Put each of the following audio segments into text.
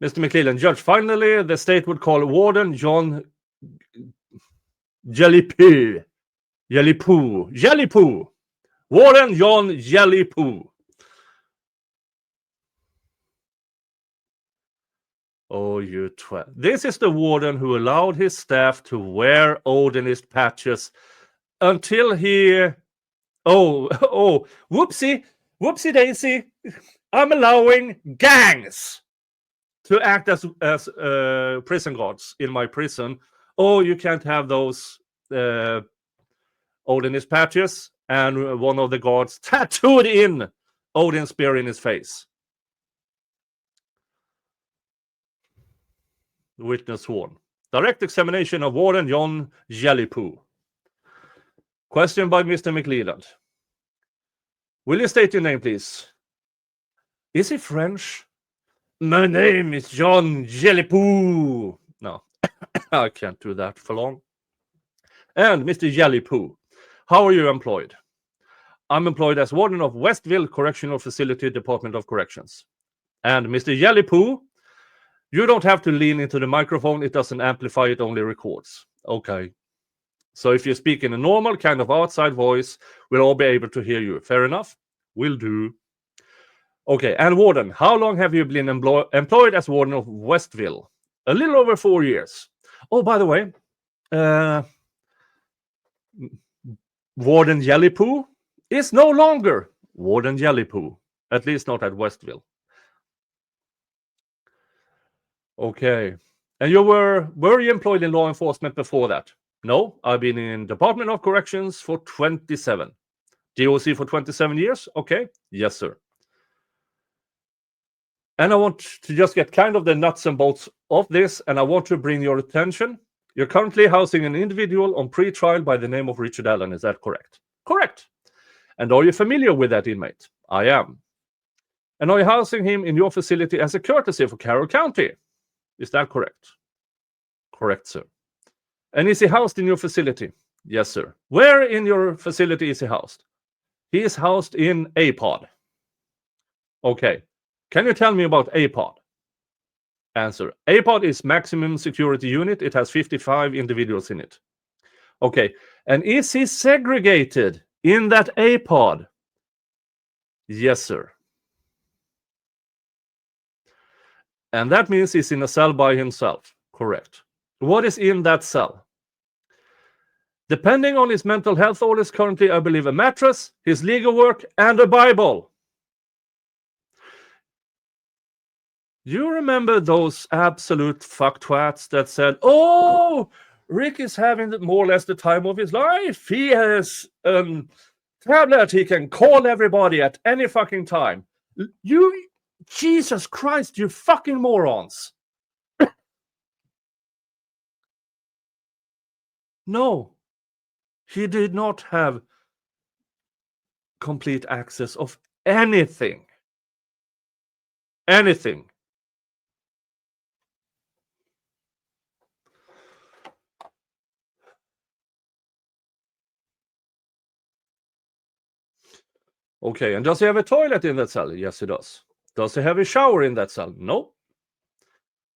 Mr. McClellan, Judge, finally the state would call Warden John Jellypoo. Warden John Jellypoo. Oh, you twat. This is the warden who allowed his staff to wear Odinist patches until he... Oh, whoopsie daisy. I'm allowing gangs to act as prison guards in my prison. Oh, you can't have those Odinist patches, and one of the guards tattooed in Odin's spear in his face. The witness sworn. Direct examination of Warden John Jellypoo. Question by Mr. McLeland. Will you state your name, please? Is he French? My name is John Jellypoo. No, I can't do that for long. And Mr. Jellypoo, how are you employed? I'm employed as Warden of Westville Correctional Facility, Department of Corrections. And Mr. Jellypoo, you don't have to lean into the microphone. It doesn't amplify, it only records. Okay. So if you speak in a normal kind of outside voice, we'll all be able to hear you. Fair enough? Will do. Okay, and Warden, how long have you been employed as Warden of Westville? A little over 4 years. Oh, by the way, Warden Jellypoo is no longer Warden Jellypoo, at least not at Westville. Okay, and were you employed in law enforcement before that? No, I've been in Department of Corrections for 27. DOC for 27 years? Okay, yes, sir. And I want to just get kind of the nuts and bolts of this, and I want to bring your attention. You're currently housing an individual on pre-trial by the name of Richard Allen. Is that correct? Correct. And are you familiar with that inmate? I am. And are you housing him in your facility as a courtesy for Carroll County? Is that correct? Correct, sir. And is he housed in your facility? Yes, sir. Where in your facility is he housed? He is housed in A-Pod. Okay. Can you tell me about A-Pod? Answer. A-Pod is maximum security unit. It has 55 individuals in it. Okay. And is he segregated in that A-Pod? Yes, sir. And that means he's in a cell by himself. Correct. What is in that cell? Depending on his mental health orders, currently, I believe, a mattress, his legal work, and a Bible. You remember those absolute fucktwats that said, oh, Rick is having more or less the time of his life. He has a tablet. He can call everybody at any fucking time. You, Jesus Christ, you fucking morons. No, he did not have complete access of anything. Anything. Okay, and does he have a toilet in that cell? Yes, he does. Does he have a shower in that cell? No.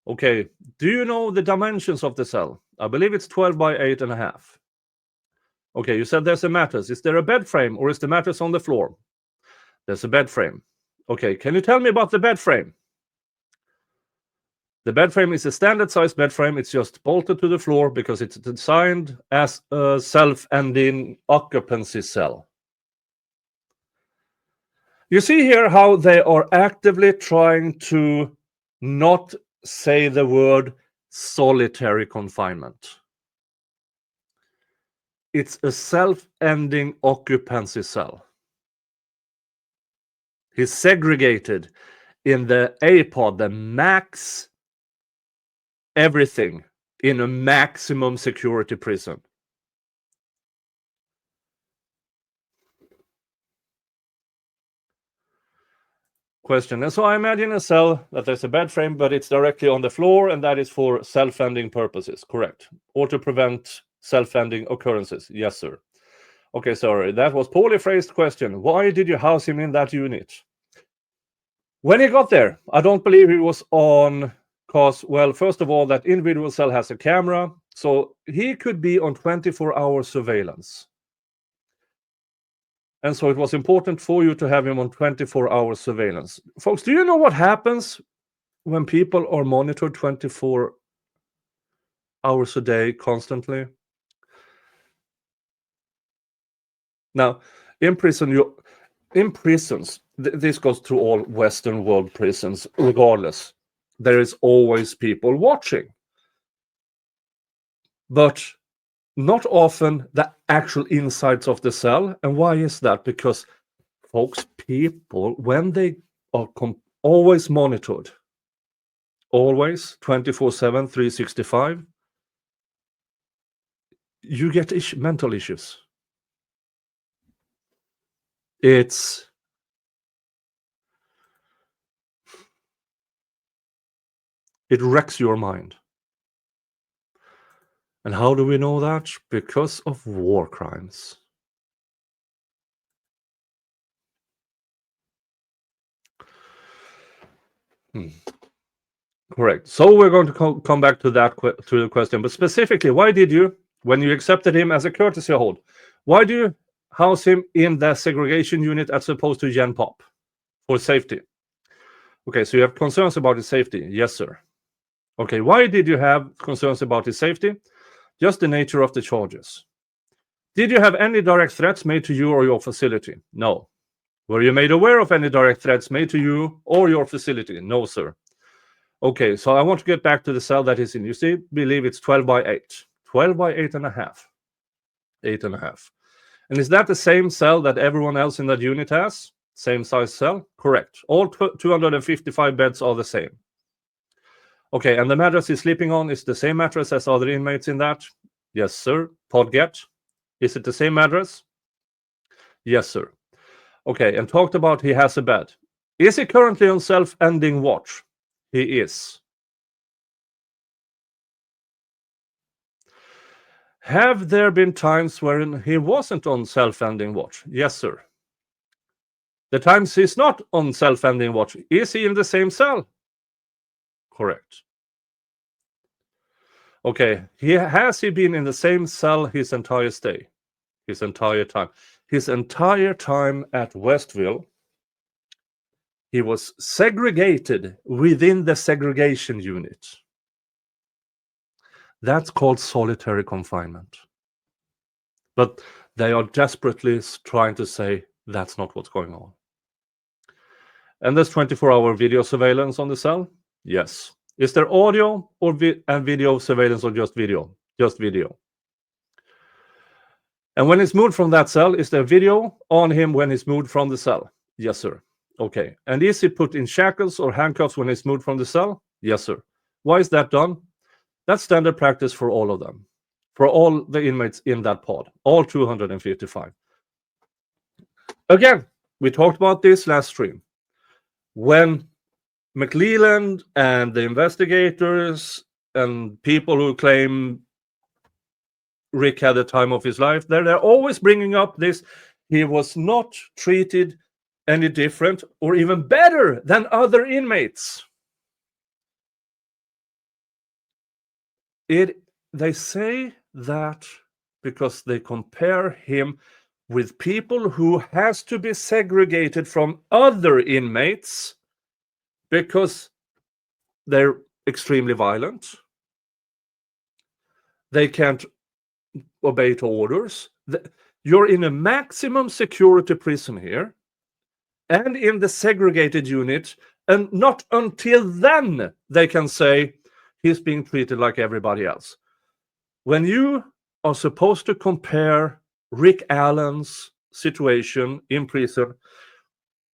Okay, do you know the dimensions of the cell? I believe it's 12 by 8.5. Okay, you said there's a mattress. Is there a bed frame or is the mattress on the floor? There's a bed frame. Okay, can you tell me about the bed frame? The bed frame is a standard size bed frame. It's just bolted to the floor because it's designed as a self-ending occupancy cell. You see here how they are actively trying to not say the word solitary confinement. It's a self-ending occupancy cell. He's segregated in the A-Pod, the max everything in a maximum security prison. Question. And so I imagine a cell that there's a bed frame, but it's directly on the floor, and that is for self-ending purposes, correct? Or to prevent self-ending occurrences. Yes, sir. Okay, sorry. That was poorly phrased question. Why did you house him in that unit? When he got there, I don't believe he was on Because, well, first of all, that individual cell has a camera, so he could be on 24-hour surveillance. And so it was important for you to have him on 24-hour surveillance. Folks, do you know what happens when people are monitored 24 hours a day constantly? Now, in prisons, this goes through all Western world prisons, regardless. There is always people watching. But not often the actual insides of the cell. And why is that? Because, folks, people, when they are always monitored, always 24/7, 365, you get mental issues. It wrecks your mind. And how do we know that? Because of war crimes. Correct. So we're going to come back to that to the question. But specifically, why did you, when you accepted him as a courtesy hold, why do you house him in the segregation unit as opposed to Gen Pop for safety? Okay, so you have concerns about his safety. Yes, sir. Okay, why did you have concerns about his safety? Just the nature of the charges. Did you have any direct threats made to you or your facility? No. Were you made aware of any direct threats made to you or your facility? No, sir. Okay, so I want to get back to the cell that is in. You see, believe it's 12 by 8. 12 by 8.5. 8.5. And is that the same cell that everyone else in that unit has? Same size cell? Correct. All 255 beds are the same. Okay, and the mattress he's sleeping on is the same mattress as other inmates in that? Yes, sir. Podget. Is it the same mattress? Yes, sir. Okay, and talked about he has a bed. Is he currently on self-ending watch? He is. Have there been times wherein he wasn't on self-ending watch? Yes, sir. The times he's not on self-ending watch, is he in the same cell? Correct. Okay, has he been in the same cell his entire stay? His entire time? His entire time at Westville, he was segregated within the segregation unit. That's called solitary confinement. But they are desperately trying to say that's not what's going on. And there's 24-hour video surveillance on the cell? Yes. Is there audio or and video surveillance or just video? Just video. And when he's moved from that cell, is there video on him when he's moved from the cell? Yes, sir. Okay. And is he put in shackles or handcuffs when he's moved from the cell? Yes, sir. Why is that done? That's standard practice for all of them, for all the inmates in that pod, all 255. Again, we talked about this last stream. When McLeland and the investigators and people who claim Rick had the time of his life, they're always bringing up this. He was not treated any different or even better than other inmates. They say that because they compare him with people who has to be segregated from other inmates because they're extremely violent. They can't obey to orders. You're in a maximum security prison here and in the segregated unit, and not until then they can say he's being treated like everybody else. When you are supposed to compare Rick Allen's situation in prison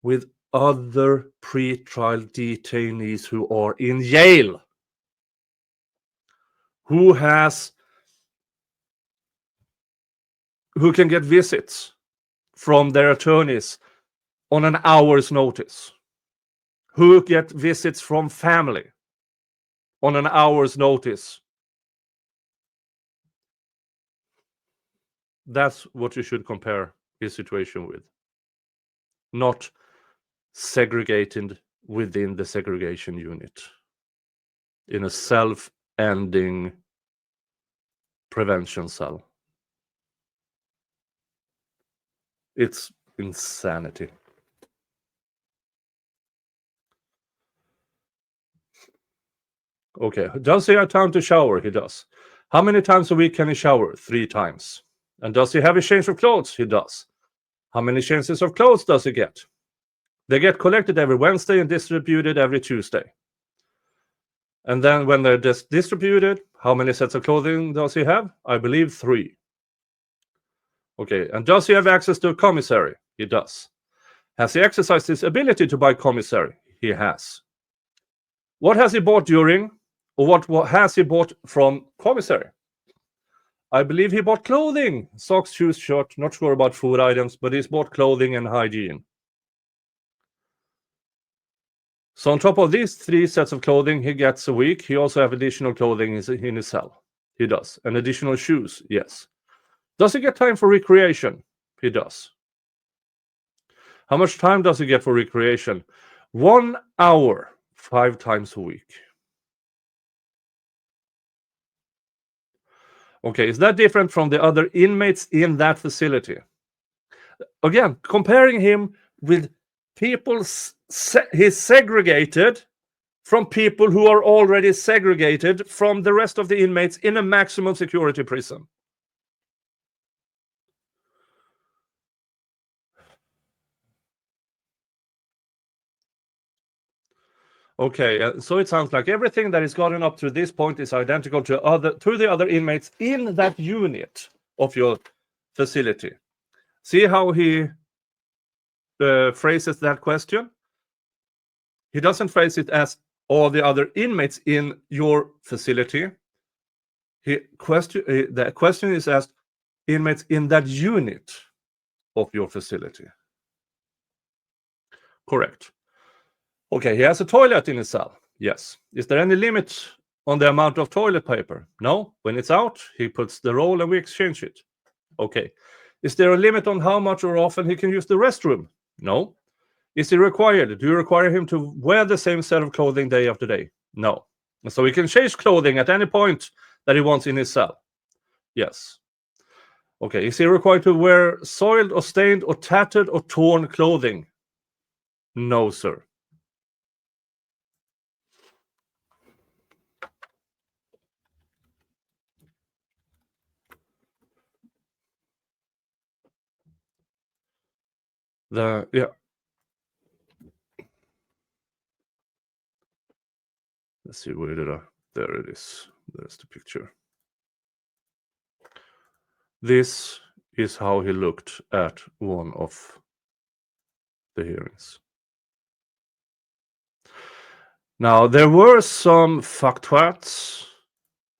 with other pre-trial detainees who are in jail, who can get visits from their attorneys on an hour's notice, who get visits from family on an hour's notice. That's what you should compare his situation with, not segregated within the segregation unit. in a self-ending prevention cell. It's insanity. Okay, does he have time to shower? He does. How many times a week can he shower? 3 times. And does he have a change of clothes? He does. How many changes of clothes does he get? They get collected every Wednesday and distributed every Tuesday. And then when they're distributed, how many sets of clothing does he have? I believe 3. Okay, and does he have access to a commissary? He does. Has he exercised his ability to buy commissary? He has. What has he bought during, or what has he bought from commissary? I believe he bought clothing, socks, shoes, shirt, not sure about food items, but he's bought clothing and hygiene. So on top of these 3 sets of clothing he gets a week, he also has additional clothing in his cell. He does. And additional shoes, yes. Does he get time for recreation? He does. How much time does he get for recreation? 1 hour, 5 times a week. Okay, is that different from the other inmates in that facility? Again, comparing him with people he's segregated from people who are already segregated from the rest of the inmates in a maximum security prison. Okay, so it sounds like everything that is gotten up to this point is identical to the other inmates in that unit of your facility. See how he phrases that question? He doesn't phrase it as all the other inmates in your facility. The question is asked, inmates in that unit of your facility. Correct. Okay, he has a toilet in his cell. Yes. Is there any limit on the amount of toilet paper? No. When it's out, he puts the roll and we exchange it. Okay. Is there a limit on how much or often he can use the restroom? No. Is he required? Do you require him to wear the same set of clothing day after day? No. So he can change clothing at any point that he wants in his cell. Yes. Okay. Is he required to wear soiled or stained or tattered or torn clothing? No, sir. Yeah. Let's see, where did I? There it is. There's the picture. This is how he looked at one of the hearings. Now, there were some fucktwats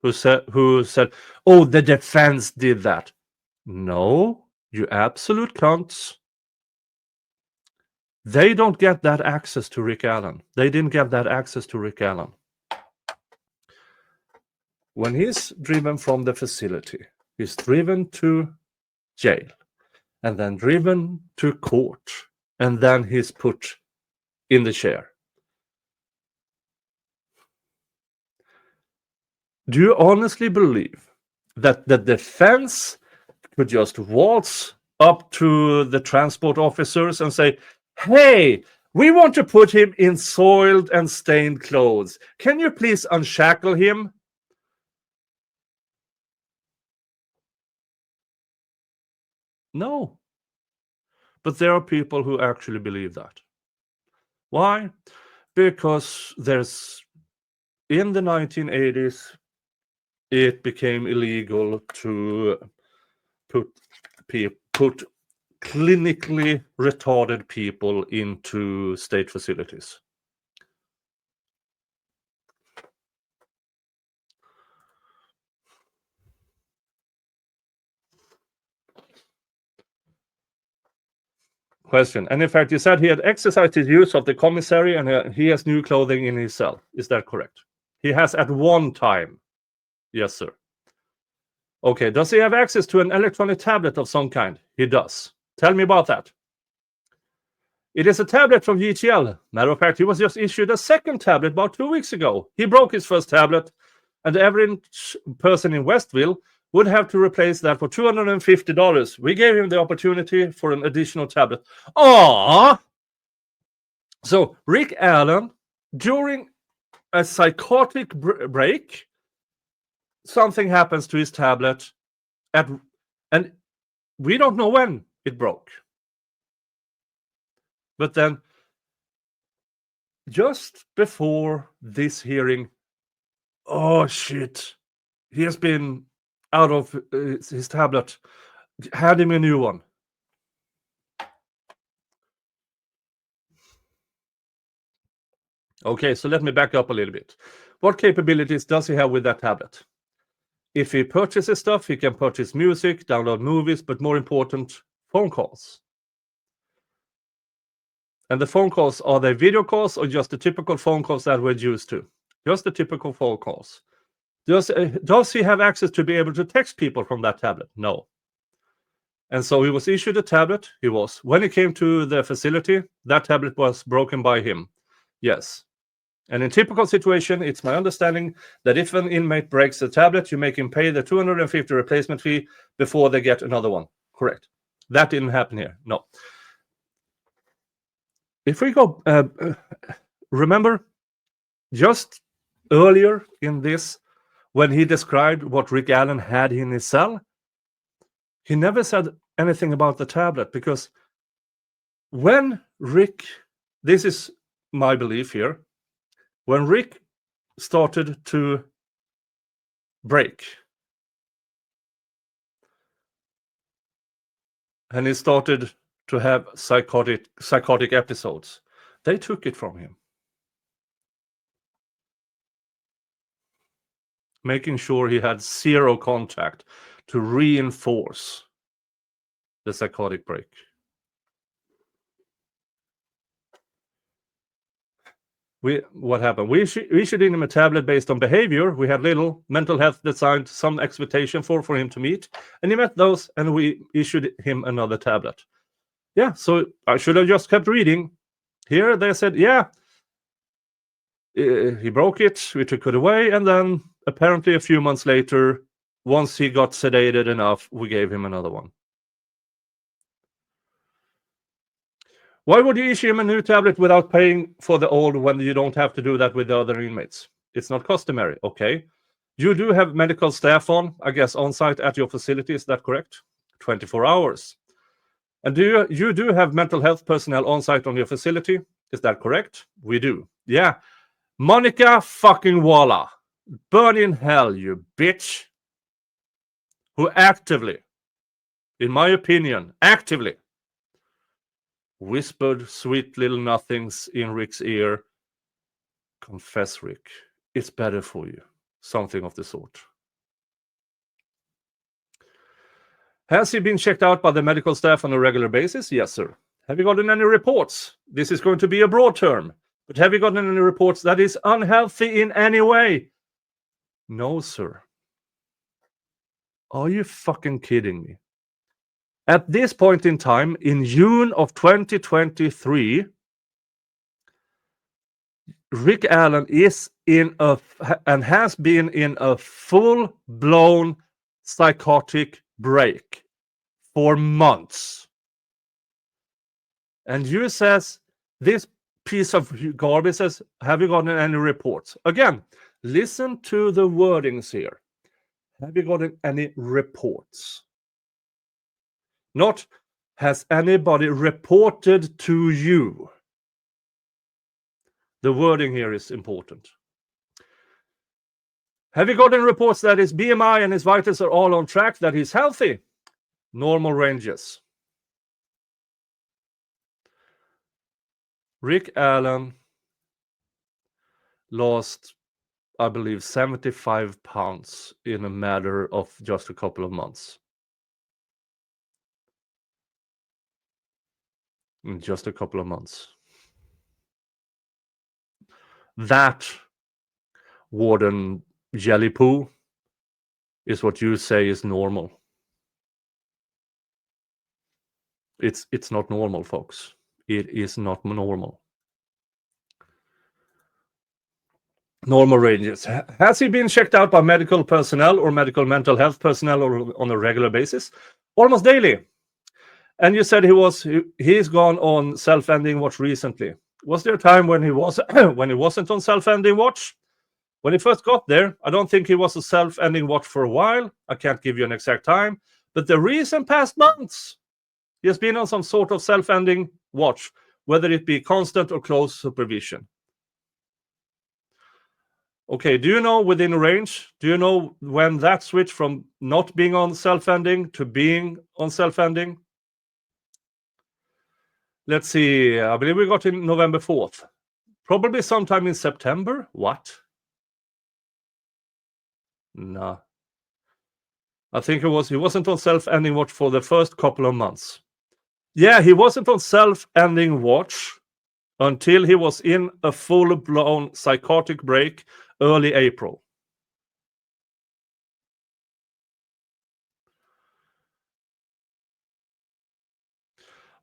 who said, oh, the defense did that. No, you absolute cunts. They don't get that access to Rick Allen. They didn't get that access to Rick Allen. When he's driven from the facility, he's driven to jail, and then driven to court, and then he's put in the chair. Do you honestly believe that the defense could just waltz up to the transport officers and say, hey, we want to put him in soiled and stained clothes. Can you please unshackle him? No. But there are people who actually believe that. Why? Because in the 1980s, it became illegal to put clinically retarded people into state facilities. Question. And in fact, you said he had exercised his use of the commissary and he has new clothing in his cell. Is that correct? He has at one time. Yes, sir. Okay. Does he have access to an electronic tablet of some kind? He does. Tell me about that. It is a tablet from GTL. Matter of fact, he was just issued a second tablet about 2 weeks ago. He broke his first tablet, and every person in Westville would have to replace that for $250. We gave him the opportunity for an additional tablet. Aww! So Rick Allen, during a psychotic break, something happens to his tablet, and we don't know when it broke. But then, just before this hearing, oh shit, he has been out of his tablet. Hand him a new one. Okay, so let me back up a little bit. What capabilities does he have with that tablet? If he purchases stuff, he can purchase music, download movies, but more important, phone calls. And the phone calls, are they video calls or just the typical phone calls that we're used to? Just the typical phone calls. Does he have access to be able to text people from that tablet? No. And so he was issued a tablet. When he came to the facility, that tablet was broken by him. Yes. And in typical situation, it's my understanding that if an inmate breaks the tablet, you make him pay the $250 replacement fee before they get another one. Correct. That didn't happen here. No. If we go, remember, just earlier in this, when he described what Rick Allen had in his cell, he never said anything about the tablet, because when Rick, this is my belief here, when Rick started to break, and he started to have psychotic episodes, they took it from him, making sure he had zero contact to reinforce the psychotic break. What happened? We issued him a tablet based on behavior. We had little mental health designed, some expectation for him to meet, and he met those, and we issued him another tablet. Yeah, so I should have just kept reading. Here they said, yeah, he broke it, we took it away, and then apparently a few months later, once he got sedated enough, we gave him another one. Why would you issue him a new tablet without paying for the old when you don't have to do that with the other inmates? It's not customary. Okay. You do have medical staff on site at your facility. Is that correct? 24 hours. And you do have mental health personnel on site on your facility? Is that correct? We do. Yeah. Monica fucking Walla. Burn in hell, you bitch. Who actively, in my opinion, whispered sweet little nothings in Rick's ear. Confess, Rick. It's better for you. Something of the sort. Has he been checked out by the medical staff on a regular basis? Yes, sir. Have you gotten any reports? This is going to be a broad term. But have you gotten any reports that is unhealthy in any way? No, sir. Are you fucking kidding me? At this point in time, in June of 2023, Rick Allen is and has been in a full-blown psychotic break for months. And you says, this piece of garbage says, have you gotten any reports? Again, listen to the wordings here. Have you gotten any reports? Not, has anybody reported to you? The wording here is important. Have you gotten reports that his BMI and his vitals are all on track, that he's healthy? Normal ranges. Rick Allen lost, I believe, 75 pounds in a matter of just a couple of months. In just a couple of months. That, Warden Jelly Poo, is what you say is normal. It's not normal, folks. It is not normal. Normal ranges. Has he been checked out by medical personnel or medical mental health personnel or on a regular basis? Almost daily. And you said he's gone on self-ending watch recently. Was there a time when he was when he wasn't on self-ending watch? When he first got there, I don't think he was a self-ending watch for a while. I can't give you an exact time, but the recent past months, he has been on some sort of self-ending watch, whether it be constant or close supervision. Okay, do you know within range? Do you know when that switched from not being on self-ending to being on self-ending? Let's see. I believe we got in November 4th. Probably sometime in September. What? No. I think he wasn't on self-ending watch for the first couple of months. Yeah, he wasn't on self-ending watch until he was in a full-blown psychotic break early April.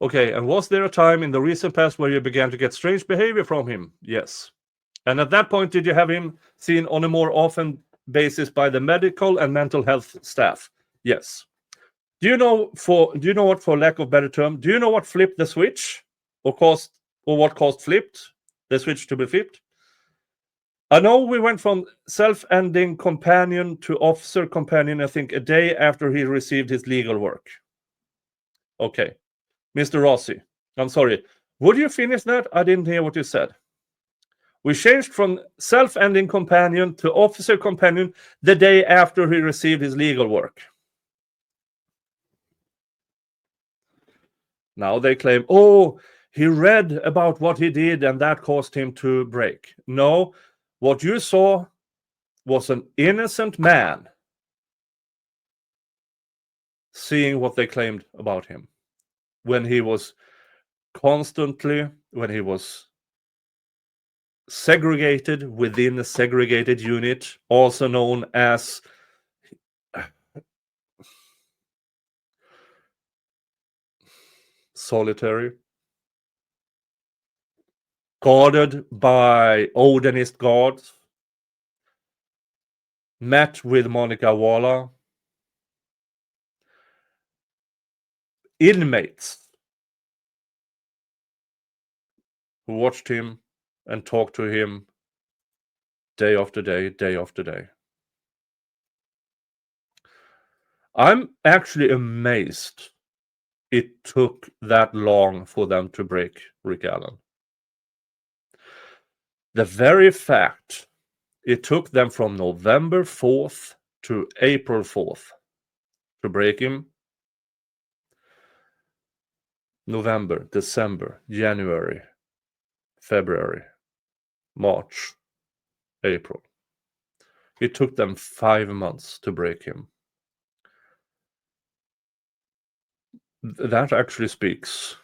Okay, and was there a time in the recent past where you began to get strange behavior from him? Yes. And at that point, did you have him seen on a more often basis by the medical and mental health staff? Yes. Do you know what, for lack of better term, do you know what flipped the switch or what caused the switch to be flipped? I know we went from self-ending companion to officer companion, I think, a day after he received his legal work. Okay. Mr. Rossi, I'm sorry. Would you finish that? I didn't hear what you said. We changed from self-ending companion to officer companion the day after he received his legal work. Now they claim, oh, he read about what he did and that caused him to break. No, what you saw was an innocent man seeing what they claimed about him when he was segregated within a segregated unit, also known as solitary, guarded by Odinist guards, met with Monica Walla, inmates who watched him and talked to him day after day, day after day. I'm actually amazed it took that long for them to break Rick Allen. The very fact it took them from November 4th to April 4th to break him. November, December, January, February, March, April. It took them 5 months to break him. That actually speaks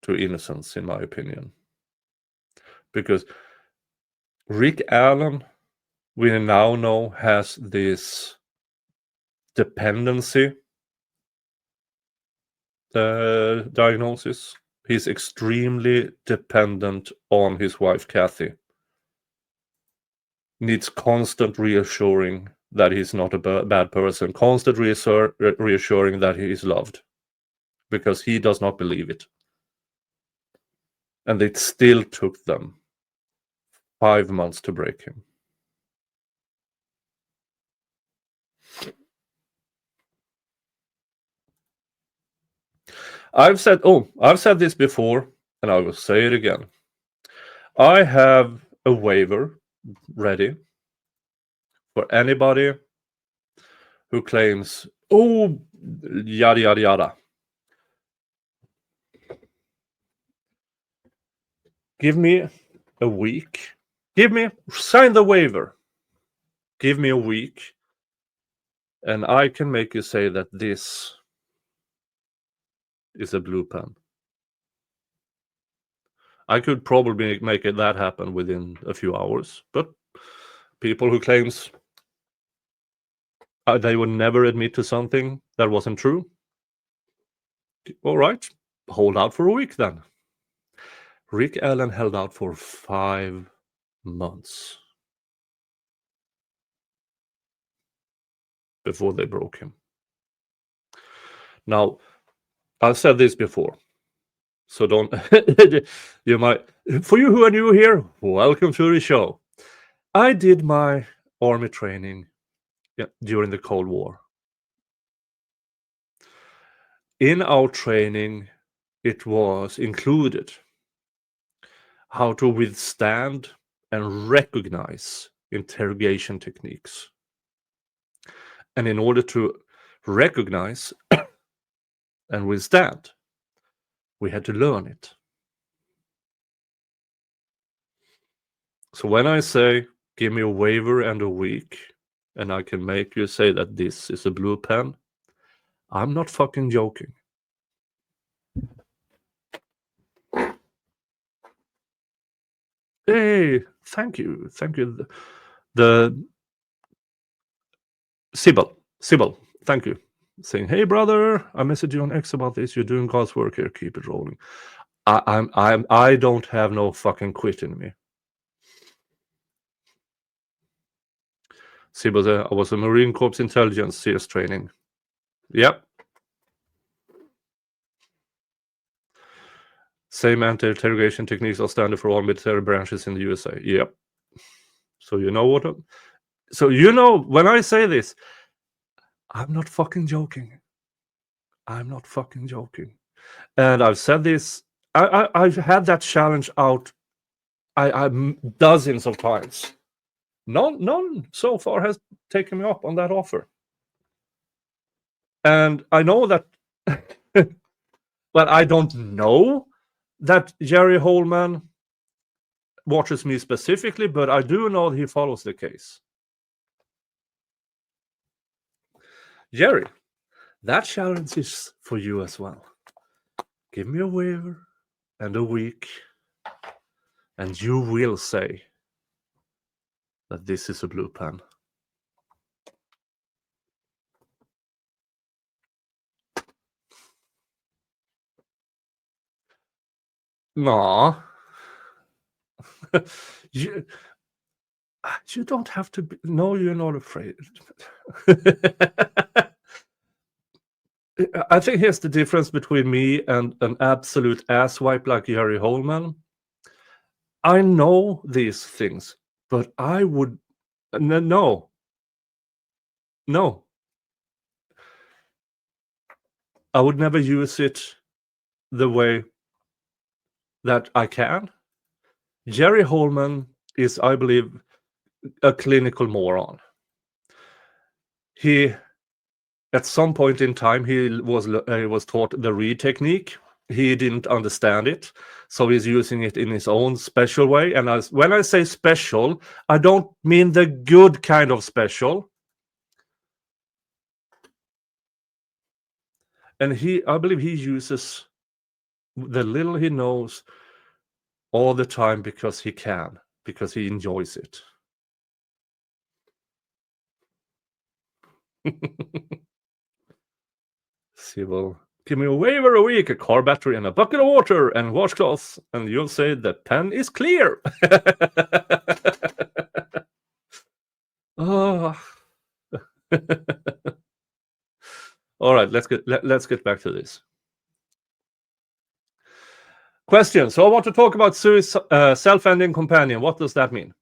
to innocence, in my opinion. Because Rick Allen, we now know, has this dependency diagnosis. He's extremely dependent on his wife, Kathy. Needs constant reassuring that he's not a bad person, constant reassuring that he is loved, because he does not believe it. And it still took them 5 months to break him. I've said this before, and I will say it again. I have a waiver ready for anybody who claims, oh, yada, yada, yada. Give me a week. Sign the waiver. Give me a week, and I can make you say that this is a blue pen. I could probably make that happen within a few hours, but people who claims they would never admit to something that wasn't true, all right, hold out for a week then. Rick Allen held out for 5 months before they broke him. Now, I've said this before, so don't. You might. For you who are new here, welcome to the show. I did my army training during the Cold War. In our training, it was included how to withstand and recognize interrogation techniques. And in order to recognize and withstand, we had to learn it. So when I say, give me a waiver and a week, and I can make you say that this is a blue pen, I'm not fucking joking. Hey, thank you. The Sybil, thank you. Saying, hey brother, I messaged you on X about this. You're doing God's work here. Keep it rolling. I don't have no fucking quit in me. Sybil, I was a Marine Corps intelligence CS training. Yep. Same anti-interrogation techniques are standard for all military branches in the USA. Yep. So you know what? So you know when I say this, I'm not fucking joking. I'm not fucking joking. And I've said this. I've had that challenge out. I dozens of times. None so far has taken me up on that offer. And I know that. But I don't know that Jerry Holman watches me specifically, but I do know he follows the case. Jerry, that challenge is for you as well. Give me a waiver and a week, and you will say that this is a blue pen. No. You don't have to be. No, you're not afraid. I think here's the difference between me and an absolute asswipe like Jerry Holman. I know these things, but I would no. I would never use it the way that I can. Jerry Holman is, I believe, a clinical moron. He, at some point in time, he was taught the read technique. He didn't understand it, so he's using it in his own special way. And when I say special, I don't mean the good kind of special. And I believe he uses the little he knows all the time because he can, because he enjoys it. See, well, give me a waiver a week, a car battery, and a bucket of water and washcloths, and you'll say the pen is clear. Oh. All right, let's get back to this. Question. So I want to talk about self-ending companion. What does that mean?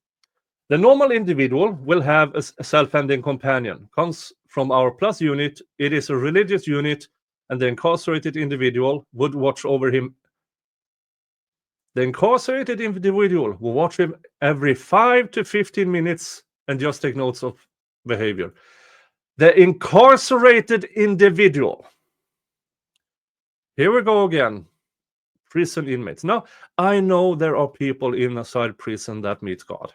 The normal individual will have a self-ending companion. Comes from our plus unit. It is a religious unit, and the incarcerated individual would watch over him. The incarcerated individual will watch him every 5 to 15 minutes and just take notes of behavior. The incarcerated individual. Here we go again. Prison inmates. Now, I know there are people inside prison that meet God.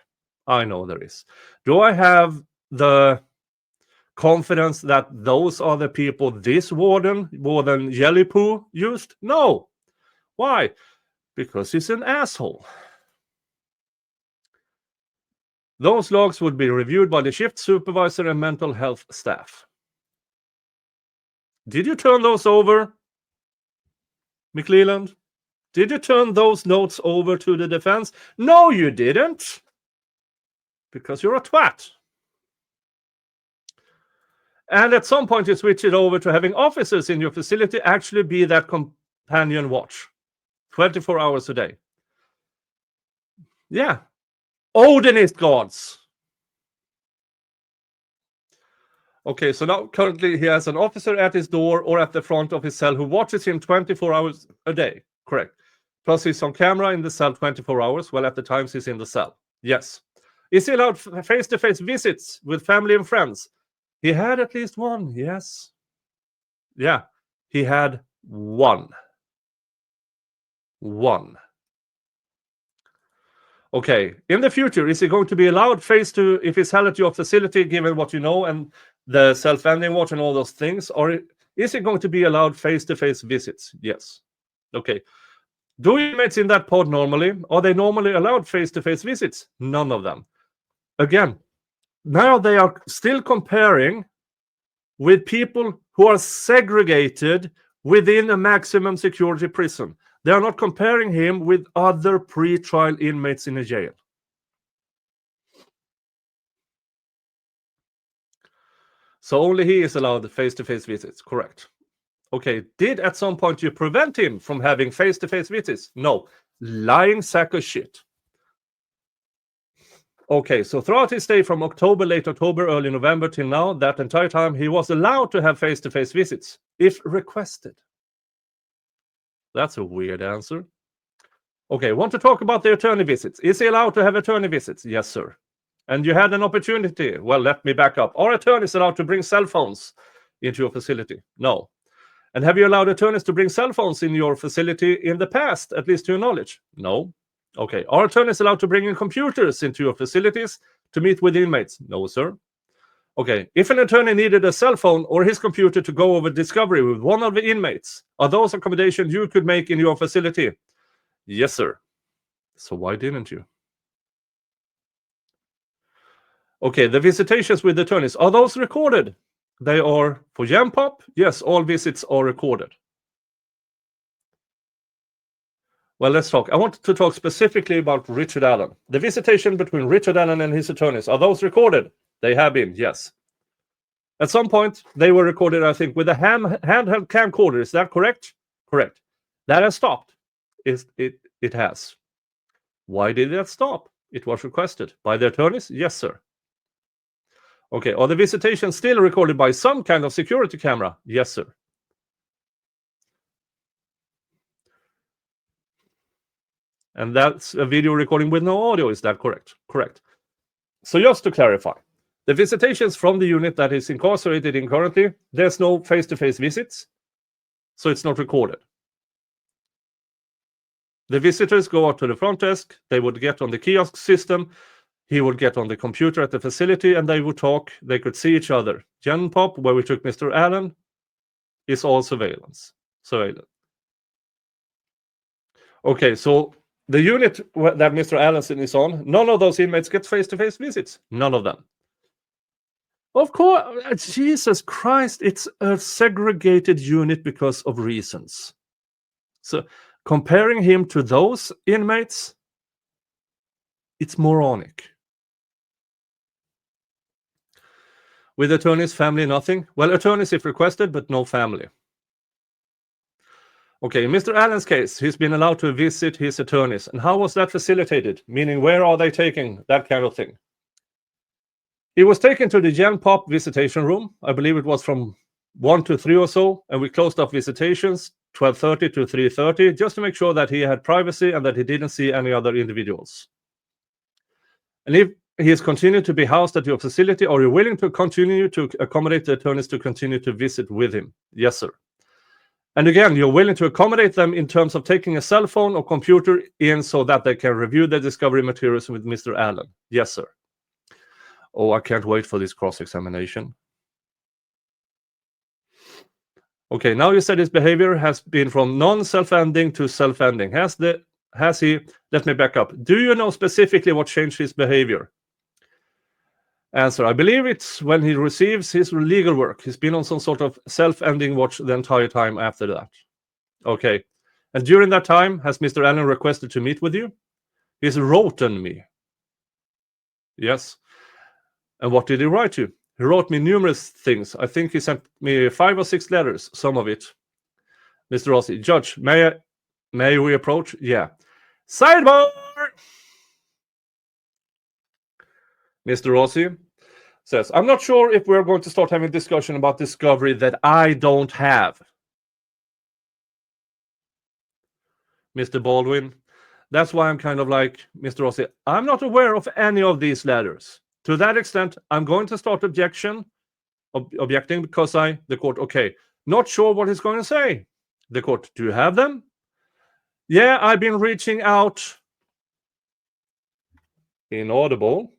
I know there is. Do I have the confidence that those are the people this warden Jellypoo used? No. Why? Because he's an asshole. Those logs would be reviewed by the shift supervisor and mental health staff. Did you turn those over? McLeland, did you turn those notes over to the defense? No, you didn't. Because you're a twat. And at some point, you switch it over to having officers in your facility actually be that companion watch 24 hours a day. Yeah. Odinist gods. Okay, so now currently he has an officer at his door or at the front of his cell who watches him 24 hours a day. Correct. Plus he's on camera in the cell 24 hours. Well, at the times he's in the cell. Yes. Is he allowed face-to-face visits with family and friends? He had at least one. Yes. Yeah. He had one. One. Okay. In the future, is he going to be allowed if he's held at your facility, given what you know and the self-ending watch and all those things? Or is he going to be allowed face-to-face visits? Yes. Okay. Do inmates in that pod normally? Are they normally allowed face-to-face visits? None of them. Again, now they are still comparing with people who are segregated within a maximum security prison. They are not comparing him with other pre-trial inmates in a jail. So only he is allowed face-to-face visits, correct. Okay, did at some point you prevent him from having face-to-face visits? No. Lying sack of shit. Okay, so throughout his stay from late October, early November till now, that entire time, he was allowed to have face-to-face visits, if requested. That's a weird answer. Okay, want to talk about the attorney visits. Is he allowed to have attorney visits? Yes, sir. And you had an opportunity. Well, let me back up. Are attorneys allowed to bring cell phones into your facility? No. And have you allowed attorneys to bring cell phones in your facility in the past, at least to your knowledge? No. Okay. Are attorneys allowed to bring in computers into your facilities to meet with inmates? No, sir. Okay. If an attorney needed a cell phone or his computer to go over discovery with one of the inmates, are those accommodations you could make in your facility? Yes, sir. So why didn't you? Okay. The visitations with attorneys, are those recorded? They are for Genpop. Yes, all visits are recorded. Well, let's talk. I want to talk specifically about Richard Allen. The visitation between Richard Allen and his attorneys, are those recorded? They have been, yes. At some point, they were recorded, I think, with a handheld camcorder. Is that correct? Correct. That has stopped. It has. Why did that stop? It was requested. By the attorneys? Yes, sir. Okay, are the visitations still recorded by some kind of security camera? Yes, sir. And that's a video recording with no audio, is that correct? Correct. So just to clarify, the visitations from the unit that is incarcerated in currently, there's no face-to-face visits, so it's not recorded. The visitors go out to the front desk, they would get on the kiosk system, he would get on the computer at the facility, and they would talk. They could see each other. Genpop, where we took Mr. Allen, is all surveillance. Okay, so the unit that Mr. Allen is on, none of those inmates get face-to-face visits. None of them. Of course, Jesus Christ, it's a segregated unit because of reasons. So comparing him to those inmates, it's moronic. With attorneys, family, nothing. Well, attorneys if requested, but no family. Okay, in Mr. Allen's case, he's been allowed to visit his attorneys. And how was that facilitated? Meaning, where are they taking? That kind of thing. He was taken to the Genpop visitation room. I believe it was from 1 to 3 or so. And we closed off visitations 12:30 to 3:30, just to make sure that he had privacy and that he didn't see any other individuals. And if he has continued to be housed at your facility, are you willing to continue to accommodate the attorneys to continue to visit with him? Yes, sir. And again, you're willing to accommodate them in terms of taking a cell phone or computer in so that they can review the discovery materials with Mr. Allen? Yes, sir. Oh, I can't wait for this cross-examination. Okay, now you said his behavior has been from non-self-ending to self-ending. Has he, let me back up. Do you know specifically what changed his behavior? Answer, I believe it's when he receives his legal work. He's been on some sort of self-ending watch the entire time after that. Okay. And during that time, has Mr. Allen requested to meet with you? He's written me. Yes. And what did he write you? He wrote me numerous things. I think he sent me 5 or 6 letters, some of it. Mr. Rossi, Judge, may we approach? Yeah. Sidebar! Mr. Rossi says, I'm not sure if we're going to start having a discussion about discovery that I don't have. Mr. Baldwin, that's why I'm kind of like, Mr. Rossi, I'm not aware of any of these letters. To that extent, I'm going to start objecting because the court, okay, not sure what he's going to say. The court, do you have them? Yeah, I've been reaching out. Inaudible.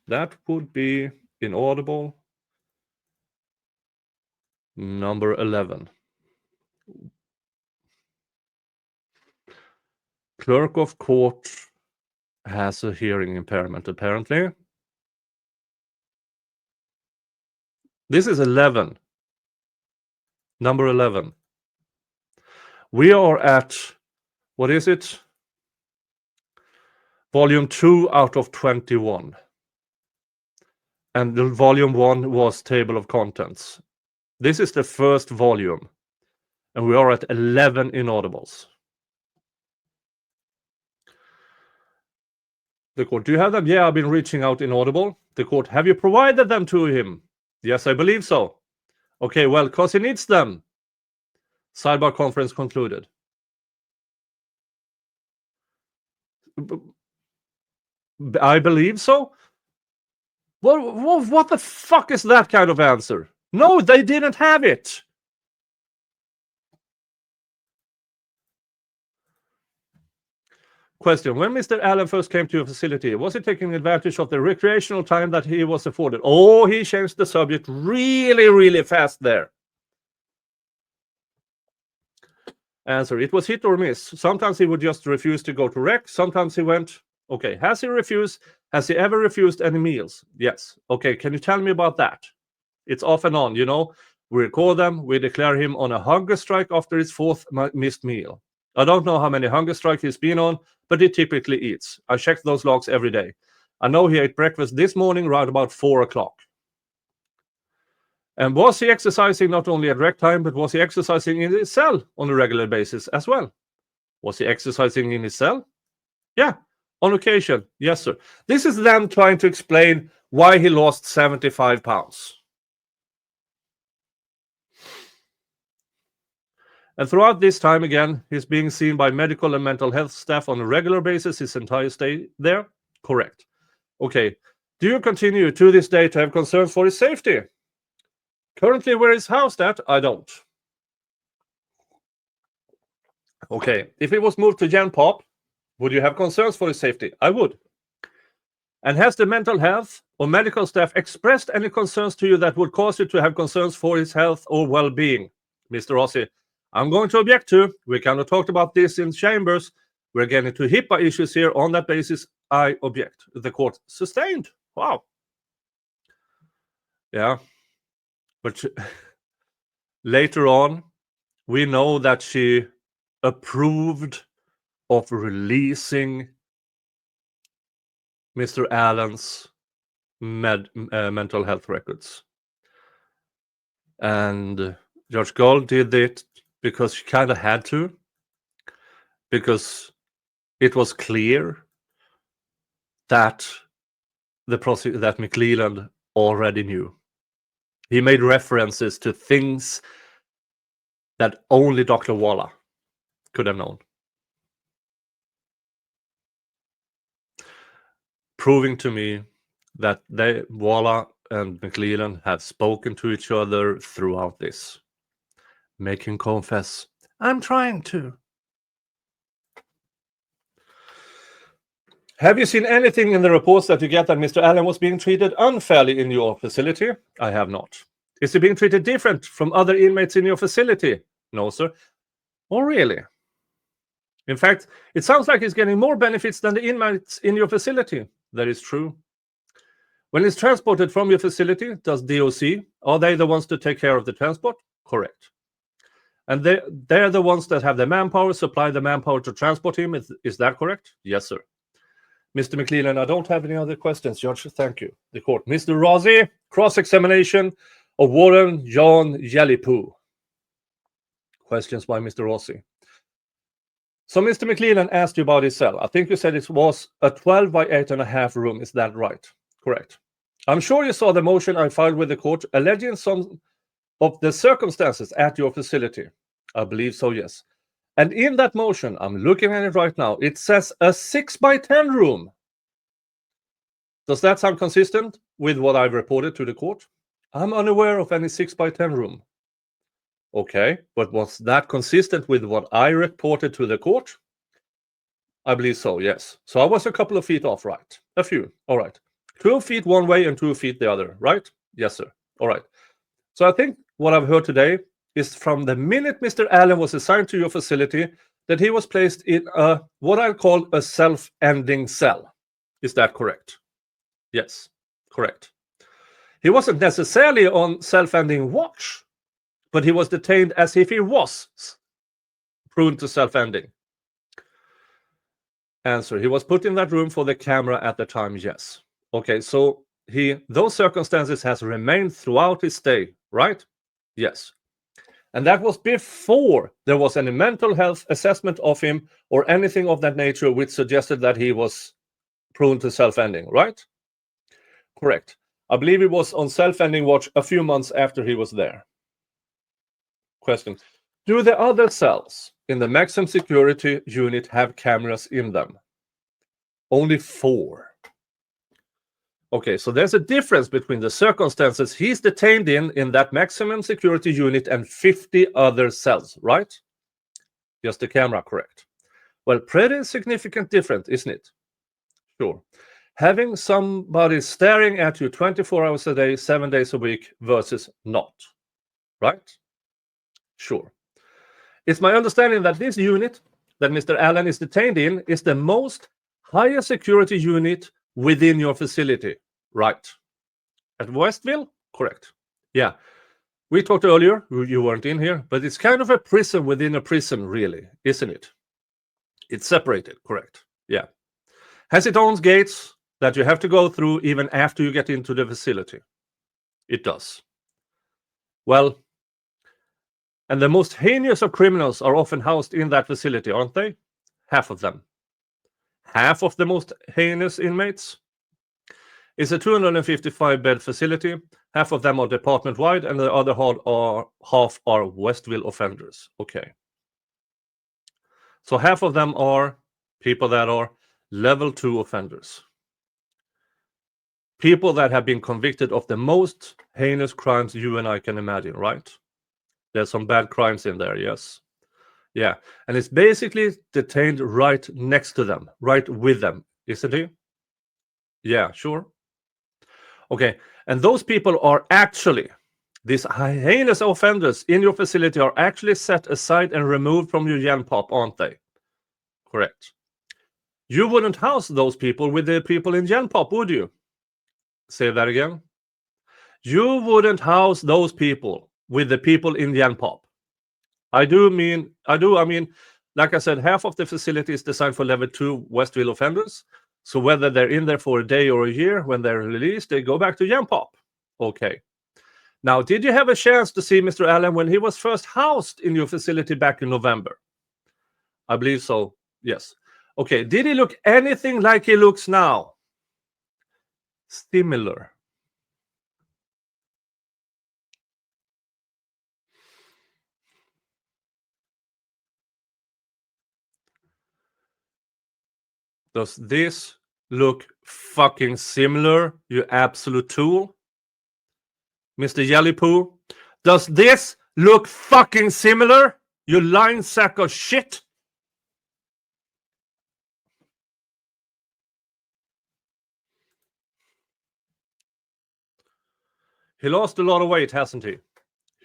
That would be inaudible. Number 11. Clerk of court has a hearing impairment, apparently. This is 11. Number 11. We are at, what is it? Volume 2 out of 21. And the volume 1 was table of contents. This is the first volume. And we are at 11 inaudibles. The court, do you have them? Yeah, I've been reaching out inaudible. The court, have you provided them to him? Yes, I believe so. Okay, well, because he needs them. Sidebar conference concluded. I believe so. What the fuck is that kind of answer? No, they didn't have it. Question, when Mr. Allen first came to your facility, was he taking advantage of the recreational time that he was afforded? Oh, he changed the subject really, really fast there. Answer, it was hit or miss. Sometimes he would just refuse to go to rec. Sometimes he went, okay, has he refused? Has he ever refused any meals? Yes. Okay, can you tell me about that? It's off and on, you know. We record them. We declare him on a hunger strike after his 4th missed meal. I don't know how many hunger strikes he's been on, but he typically eats. I check those logs every day. I know he ate breakfast this morning right about 4 o'clock. And was he exercising not only at rec time, but was he exercising in his cell on a regular basis as well? Was he exercising in his cell? Yeah, on occasion. Yes, sir. This is them trying to explain why he lost 75 pounds. And throughout this time, again, he's being seen by medical and mental health staff on a regular basis his entire stay there? Correct. Okay. Do you continue to this day to have concerns for his safety? Currently, where is housed at? I don't. Okay. If he was moved to Gen Pop, would you have concerns for his safety? I would. And has the mental health or medical staff expressed any concerns to you that would cause you to have concerns for his health or well-being? Mr. Rossi, I'm going to object to. We kind of talked about this in chambers. We're getting into HIPAA issues here. On that basis, I object. The court sustained. Wow. Yeah. But later on, we know that she approved of releasing Mr. Allen's mental health records. And Judge Gold did it because she kind of had to, because it was clear that that McLeland already knew. He made references to things that only Dr. Waller could have known. Proving to me that Waller and McLeland have spoken to each other throughout this. Make him confess. I'm trying to. Have you seen anything in the reports that you get that Mr. Allen was being treated unfairly in your facility? I have not. Is he being treated different from other inmates in your facility? No, sir. Oh, really? In fact, it sounds like he's getting more benefits than the inmates in your facility. That is true. When he's transported from your facility, does DOC, are they the ones to take care of the transport? Correct. And they're the ones that have the manpower, supply the manpower to transport him. Is that correct? Yes, sir. Mr. McLeland, I don't have any other questions, Judge. Thank you. The court. Mr. Rossi, cross-examination of Warden John Jellypoo. Questions by Mr. Rossi. So Mr. McLeland asked you about his cell. I think you said it was a 12 by 8.5 room. Is that right? Correct. I'm sure you saw the motion I filed with the court alleging some of the circumstances at your facility. I believe so, yes. And in that motion, I'm looking at it right now, it says a 6 by 10 room. Does that sound consistent with what I've reported to the court? I'm unaware of any 6 by 10 room. Okay, but was that consistent with what I reported to the court? I believe so, yes. So I was a couple of feet off, right? A few, all right. 2 feet one way and 2 feet the other, right? Yes, sir. All right. So I think what I've heard today is from the minute Mr. Allen was assigned to your facility that he was placed in a what I call a self-ending cell. Is that correct? Yes, correct. He wasn't necessarily on self-ending watch, but he was detained as if he was prone to self-ending. Answer, he was put in that room for the camera at the time, yes. Okay, so those circumstances has remained throughout his stay, right? Yes. And that was before there was any mental health assessment of him or anything of that nature which suggested that he was prone to self-ending, right? Correct. I believe he was on self-ending watch a few months after he was there. Question. Do the other cells in the maximum security unit have cameras in them? Only 4. Okay, so there's a difference between the circumstances he's detained in that maximum security unit and 50 other cells, right? Just the camera, correct. Well, pretty significant difference, isn't it? Sure. Having somebody staring at you 24 hours a day, 7 days a week versus not, right? Sure. It's my understanding that this unit that Mr. Allen is detained in is the most higher security unit within your facility, right? At Westville? Correct. Yeah. We talked earlier, you weren't in here, but it's kind of a prison within a prison, really, isn't it? It's separated, correct. Yeah. Has its own gates that you have to go through even after you get into the facility? It does. Well, and the most heinous of criminals are often housed in that facility, aren't they? Half of them. Half of the most heinous inmates? It's a 255-bed facility. Half of them are department-wide, and the other half are Westville offenders. Okay. So half of them are people that are level 2 offenders. People that have been convicted of the most heinous crimes you and I can imagine, right? There's some bad crimes in there, yes. Yeah, and it's basically detained right next to them, right with them, isn't he? Yeah, sure. Okay, and those people are actually, these heinous offenders in your facility are actually set aside and removed from your Yen Pop, aren't they? Correct. You wouldn't house those people with the people in Yen Pop, would you? Say that again. You wouldn't house those people with the people in Yen Pop. I mean, like I said, half of the facility is designed for level 2 Westville offenders. So whether they're in there for a day or a year, when they're released, they go back to Yen Pop. Okay. Now, did you have a chance to see Mr. Allen when he was first housed in your facility back in November? I believe so, yes. Okay, did he look anything like he looks now? Similar. Does this look fucking similar, you absolute tool? Mr. Jellypoo, does this look fucking similar, you lying sack of shit? He lost a lot of weight, hasn't he?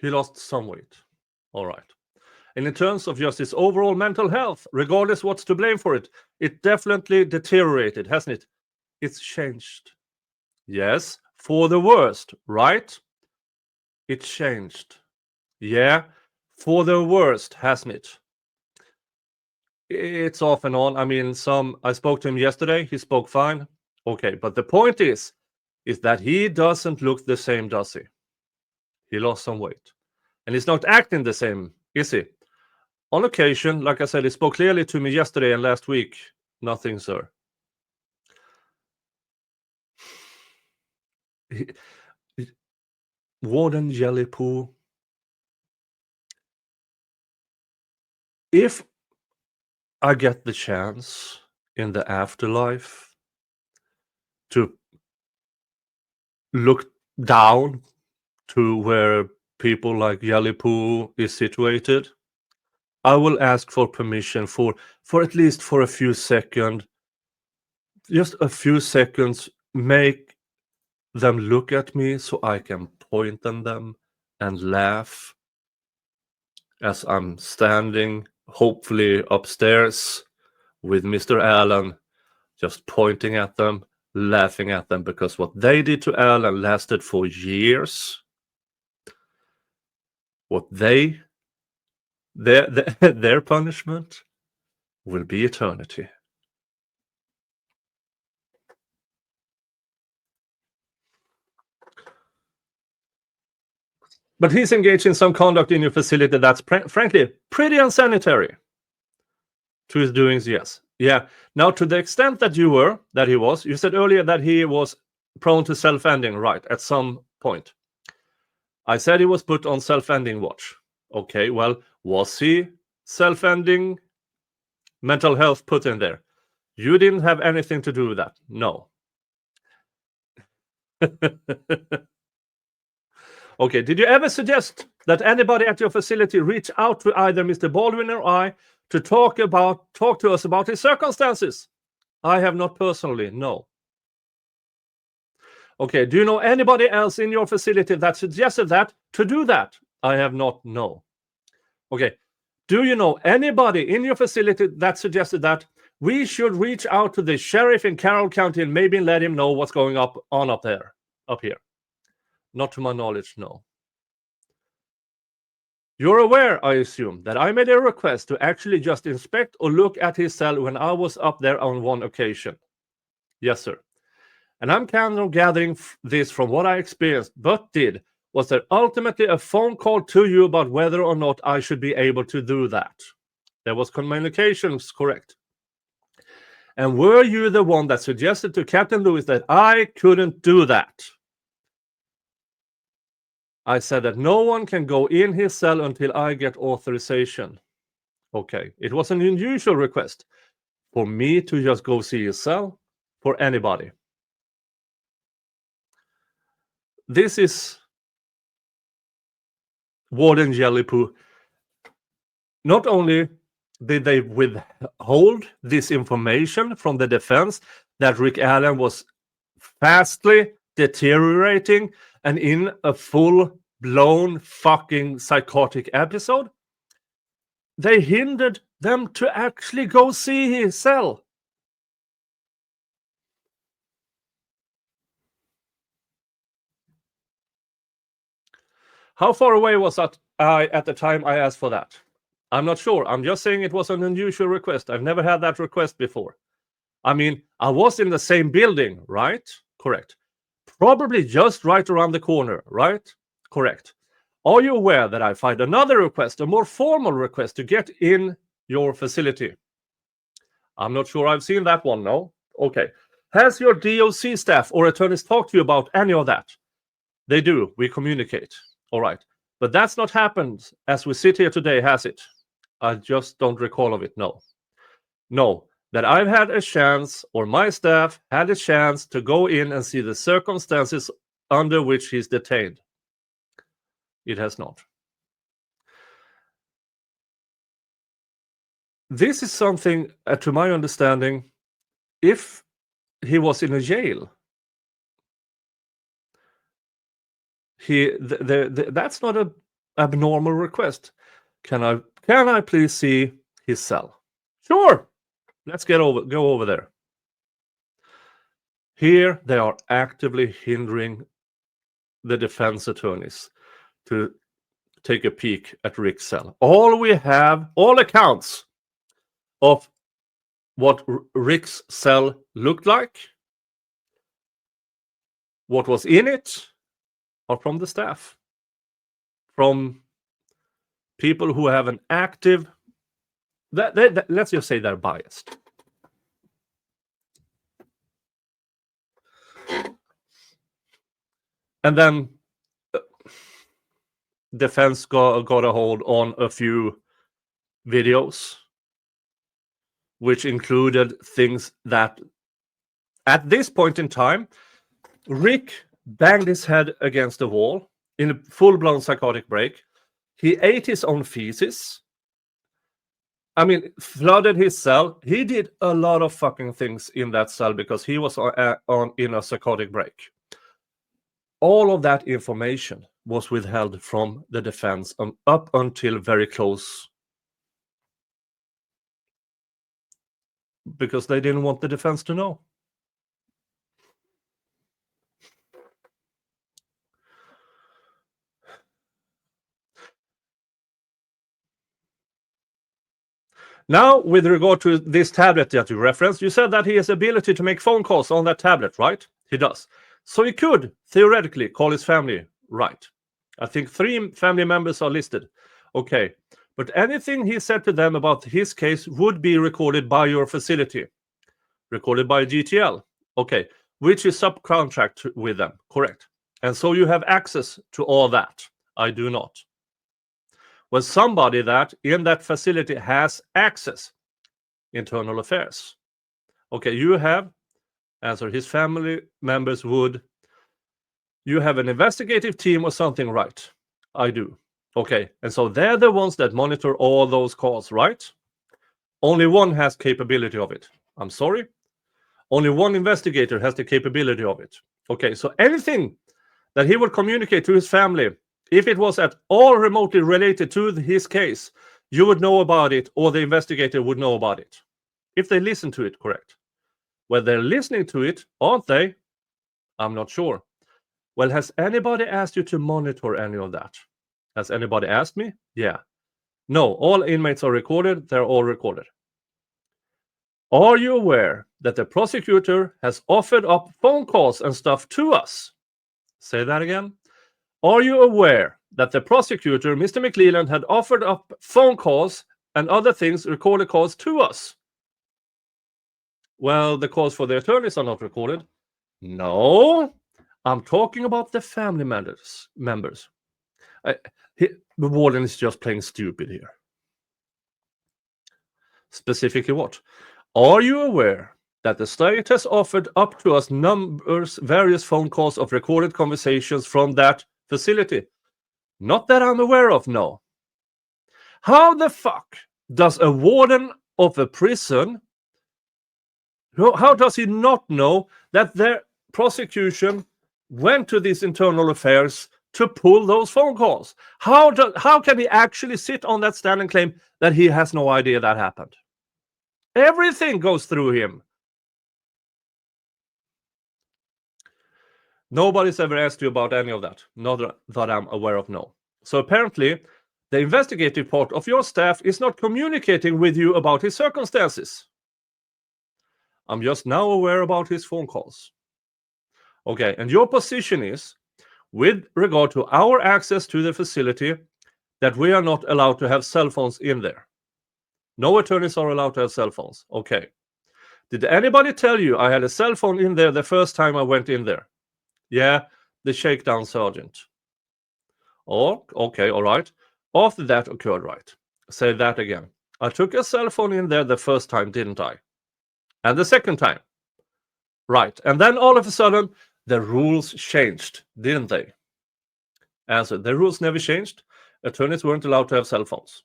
He lost some weight. All right. And in terms of just his overall mental health, regardless what's to blame for it, it definitely deteriorated, hasn't it? It's changed. Yes, for the worst, right? It changed. Yeah, for the worst, hasn't it? It's off and on. I mean, I spoke to him yesterday. He spoke fine. Okay, but the point is that he doesn't look the same, does he? He lost some weight. And he's not acting the same, is he? On occasion, like I said, he spoke clearly to me yesterday and last week. Nothing, sir. Warden Jellypoo. If I get the chance in the afterlife to look down to where people like Jellypoo is situated, I will ask for permission for at least for a few seconds, just a few seconds, make them look at me so I can point at them and laugh as I'm standing, hopefully upstairs, with Mr. Allen, just pointing at them, laughing at them, because what they did to Allen lasted for years. What their punishment will be eternity. But he's engaged in some conduct in your facility that's frankly pretty unsanitary. To his doings, yes. Yeah. Now, to the extent that you said earlier that he was prone to self-ending, right, at some point. I said he was put on self-ending watch. Okay, well, was he self-ending? Mental health put in there. You didn't have anything to do with that. No. Okay, did you ever suggest that anybody at your facility reach out to either Mr. Baldwin or I to talk to us about his circumstances? I have not personally, no. Okay, do you know anybody else in your facility that suggested that to do that? I have not, no. Okay, do you know anybody in your facility that suggested that we should reach out to the sheriff in Carroll County and maybe let him know what's going on up here? Not to my knowledge, no. You're aware, I assume, that I made a request to actually just inspect or look at his cell when I was up there on one occasion. Yes, sir. And I'm kind of gathering this from what I experienced, but was there ultimately a phone call to you about whether or not I should be able to do that? There was communications, correct? And were you the one that suggested to Captain Lewis that I couldn't do that? I said that no one can go in his cell until I get authorization. Okay, it was an unusual request for me to just go see his cell for anybody. This is Warden Jellypoo. Not only did they withhold this information from the defense that Rick Allen was fastly deteriorating and in a full-blown fucking psychotic episode, they hindered them to actually go see his cell. How far away was that at the time I asked for that? I'm not sure. I'm just saying it was an unusual request. I've never had that request before. I mean, I was in the same building, right? Correct. Probably just right around the corner, right? Correct. Are you aware that I filed another request, a more formal request to get in your facility? I'm not sure I've seen that one, no? Okay. Has your DOC staff or attorneys talked to you about any of that? They do. We communicate. All right. But that's not happened as we sit here today, has it? I just don't recall of it, no. No, that I've had a chance, or my staff had a chance to go in and see the circumstances under which he's detained. It has not. This is something, to my understanding, if he was in a jail, that's not an abnormal request. Can I please see his cell? Sure. Let's go over there. Here they are actively hindering the defense attorneys to take a peek at Rick's cell. All accounts of what Rick's cell looked like, what was in it, are from the staff, from people who have an active, let's just say they're biased. And then defense got a hold on a few videos, which included things that, at this point in time, Rick banged his head against the wall in a full-blown psychotic break. He ate his own feces. I mean, flooded his cell. He did a lot of fucking things in that cell because he was in a psychotic break. All of that information was withheld from the defense up until very close, because they didn't want the defense to know. Now, with regard to this tablet that you referenced, you said that he has the ability to make phone calls on that tablet, right? He does. So he could, theoretically, call his family, right? I think 3 family members are listed. Okay. But anything he said to them about his case would be recorded by your facility. Recorded by GTL. Okay. Which is subcontract with them. Correct. And so you have access to all that. I do not. When somebody that in that facility has access, internal affairs. Okay, you have, answer his family members would, you have an investigative team or something, right? I do. Okay, and so they're the ones that monitor all those calls, right? Only one has capability of it. I'm sorry. Only one investigator has the capability of it. Okay, so anything that he would communicate to his family, if it was at all remotely related to his case, you would know about it, or the investigator would know about it. If they listen to it, correct. Well, they're listening to it, aren't they? I'm not sure. Well, has anybody asked you to monitor any of that? Has anybody asked me? Yeah. No, all inmates are recorded. They're all recorded. Are you aware that the prosecutor has offered up phone calls and stuff to us? Say that again. Are you aware that the prosecutor, Mr. McLeland, had offered up phone calls and other things, recorded calls to us? Well, the calls for the attorneys are not recorded. No, I'm talking about the family members. The warden is just playing stupid here. Specifically what? Are you aware that the state has offered up to us various phone calls of recorded conversations from that facility? Not that I'm aware of, no. How the fuck does a warden of a prison, how does he not know that their prosecution went to these internal affairs to pull those phone calls? How can he actually sit on that stand and claim that he has no idea that happened? Everything goes through him. Nobody's ever asked you about any of that. Not that I'm aware of, no. So apparently, the investigative part of your staff is not communicating with you about his circumstances. I'm just now aware about his phone calls. Okay, and your position is, with regard to our access to the facility, that we are not allowed to have cell phones in there. No attorneys are allowed to have cell phones. Okay. Did anybody tell you I had a cell phone in there the first time I went in there? Yeah, the shakedown sergeant. Oh, okay, all right. After that occurred, right? Say that again. I took a cell phone in there the first time, didn't I? And the second time. Right. And then all of a sudden, the rules changed, didn't they? Answer, the rules never changed. Attorneys weren't allowed to have cell phones.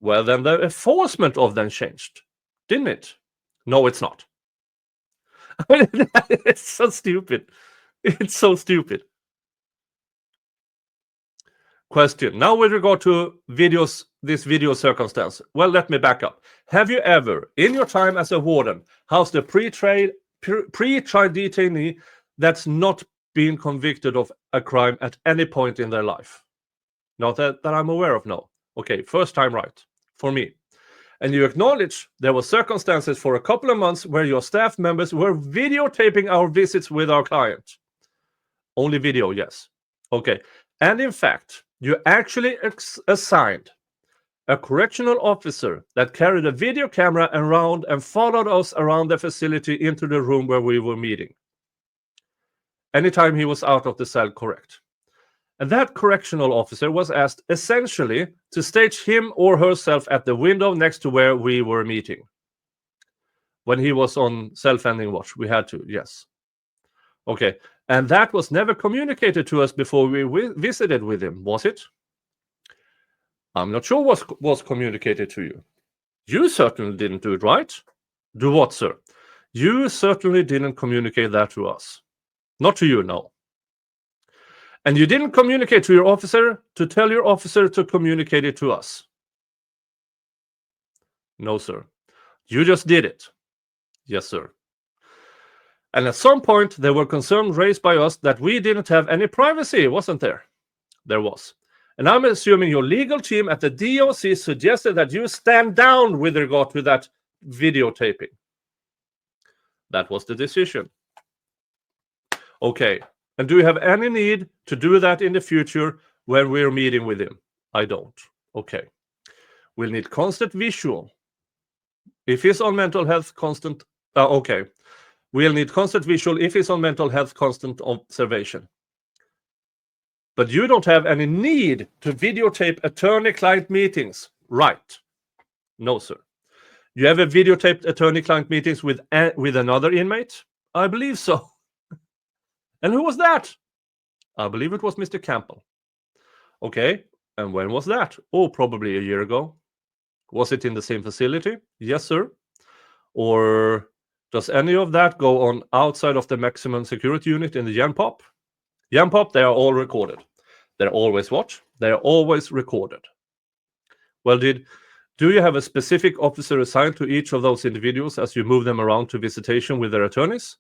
Well, then the enforcement of them changed, didn't it? No, it's not. It's so stupid. It's so stupid. Question. Now with regard to videos, this video circumstance. Well, let me back up. Have you ever, in your time as a warden, housed a pre-trial detainee that's not been convicted of a crime at any point in their life? Not that I'm aware of, no. Okay, first time right, for me. And you acknowledge there were circumstances for a couple of months where your staff members were videotaping our visits with our client. Only video, yes. Okay. And in fact, you actually assigned a correctional officer that carried a video camera around and followed us around the facility into the room where we were meeting. Anytime he was out of the cell, correct. And that correctional officer was asked essentially to stage him or herself at the window next to where we were meeting. When he was on self-ending watch, we had to, yes. Okay, and that was never communicated to us before we visited with him, was it? I'm not sure what was communicated to you. You certainly didn't do it, right? Do what, sir? You certainly didn't communicate that to us. Not to you, no. And you didn't communicate to your officer to tell your officer to communicate it to us. No, sir. You just did it. Yes, sir. And at some point, there were concerns raised by us that we didn't have any privacy, wasn't there? There was. And I'm assuming your legal team at the DOC suggested that you stand down with regard to that videotaping. That was the decision. Okay. And do you have any need to do that in the future when we're meeting with him? I don't. Okay. We'll need constant visual. If he's on mental health, constant... okay. We'll need constant visual if he's on mental health, constant observation. But you don't have any need to videotape attorney-client meetings, right? No, sir. You ever videotaped attorney-client meetings with another inmate? I believe so. And who was that? I believe it was Mr. Campbell. Okay, and when was that? Oh, probably a year ago. Was it in the same facility? Yes, sir. Or does any of that go on outside of the maximum security unit in the Jan-Pop? Jan-Pop, they are all recorded. They're always what? They're always recorded. Well, do you have a specific officer assigned to each of those individuals as you move them around to visitation with their attorneys?